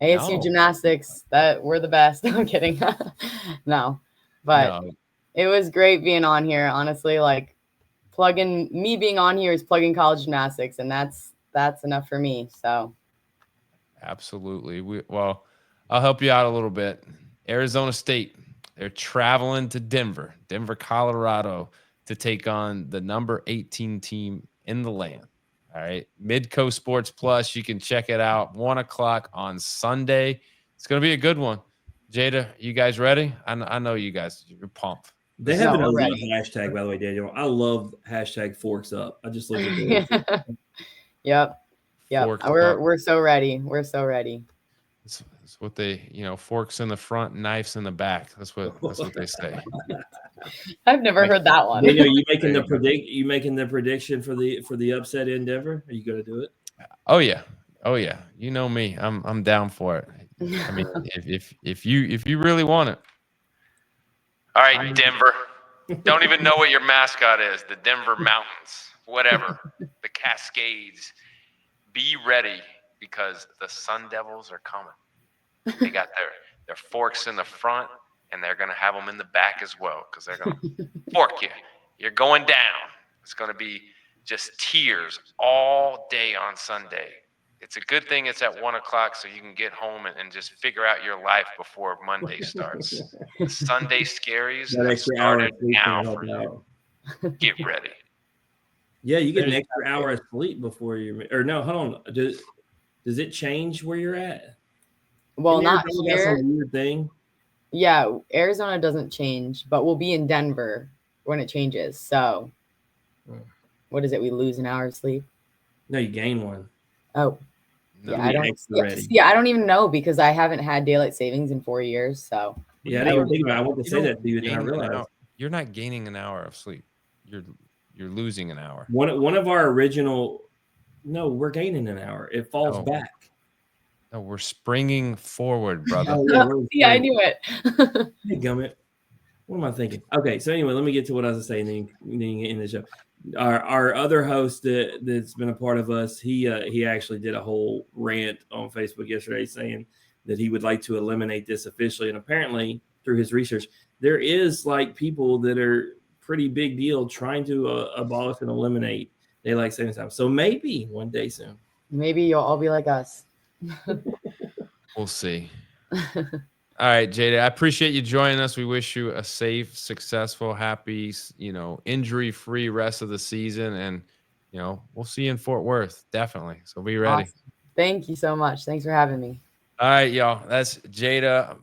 ASU Gymnastics, that we're the best. I'm kidding. No. It was great being on here. Honestly, like me being on here is plugging college gymnastics, and that's enough for me. So absolutely. I'll help you out a little bit. Arizona State, they're traveling to Denver, Colorado, to take on the number 18 team in the land. All right. Midco Sports Plus. You can check it out 1 o'clock on Sunday. It's going to be a good one. Jada, you guys ready? I know you guys, you're pumped. They have an we're elite ready. hashtag, by the way, Daniel. I love hashtag forks up. I just looked at it. Yep. Forks We're so ready. We're so ready. It's what they, forks in the front, knives in the back. That's what they say. I've never heard that one. Daniel, you making the prediction for the upset in Denver? Are you going to do it? Oh yeah. You know me. I'm down for it. I mean, if you really want it. All right, Denver. Don't even know what your mascot is. The Denver Mountains, whatever. The Cascades. Be ready because the Sun Devils are coming. They got their forks in the front, and they're going to have them in the back as well because they're going to fork you. You're going down. It's going to be just tears all day on Sunday. It's a good thing it's at 1 o'clock so you can get home and just figure out your life before Monday starts. The Sunday scaries That have extra hour started of sleep now can help for you. out. Get ready. Yeah, you get an extra hour of sleep before you. Or no, hold on. Does it change where you're at? Well, not That's here. a weird thing. Yeah, Arizona doesn't change, but we'll be in Denver when it changes. So, what is it? We lose an hour of sleep. No, you gain one. Oh, No. yeah. I don't. Extra ready. Yeah, I don't even know because I haven't had daylight savings in 4 years. So Yeah, I didn't even think about it. I wanted to say that to you, and then I Gaining an realized hour. You're not gaining an hour of sleep. You're losing an hour. one of our original. No, we're gaining an hour. It falls No. back. No, we're springing forward, brother. Oh, yeah, we're yeah, I spring. knew it. Hey, gummit. What am I thinking? Okay, so anyway, let me get to what I was saying. Then you get in the show. Our other host that's been a part of us, he actually did a whole rant on Facebook yesterday saying that he would like to eliminate this officially. And apparently, through his research, there is like people that are pretty big deal trying to abolish and eliminate daylight savings time. So maybe one day soon. Maybe you'll all be like us. We'll see. All right, Jada, I appreciate you joining us. We wish you a safe, successful, happy, injury-free rest of the season. And, we'll see you in Fort Worth. Definitely. So be ready. Awesome. Thank you so much. Thanks for having me. All right, y'all. That's Jada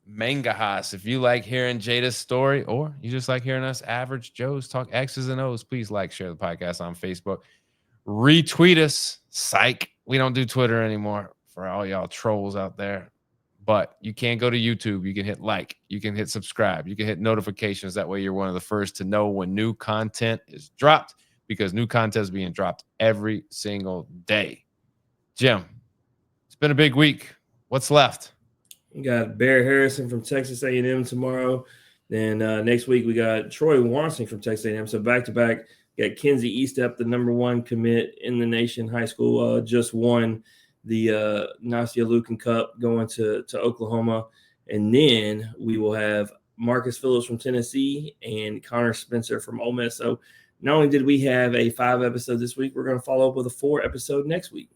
Mangahas. If you like hearing Jada's story or you just like hearing us average Joes talk X's and O's, please share the podcast on Facebook. Retweet us. Psych. We don't do Twitter anymore for all y'all trolls out there. But you can go to YouTube. You can hit like. You can hit subscribe. You can hit notifications. That way you're one of the first to know when new content is dropped because new content is being dropped every single day. Jim, it's been a big week. What's left? We got Barry Harrison from Texas A&M tomorrow. Then next week we got Troy Wansing from Texas A&M. So back-to-back, got Kenzie Eastep, the #1 commit in the nation, high school, just won the Nastia Lucan Cup going to Oklahoma. And then we will have Marcus Phillips from Tennessee and Connor Spencer from Ole Miss. So not only did we have a 5-episode this week, we're going to follow up with a 4-episode next week.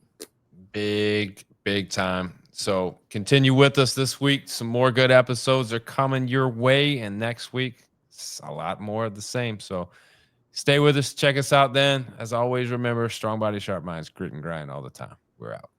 Big time. So continue with us this week. Some more good episodes are coming your way. And next week, it's a lot more of the same. So stay with us. Check us out then. As always, remember, strong body, sharp minds, grit and grind all the time. We're out.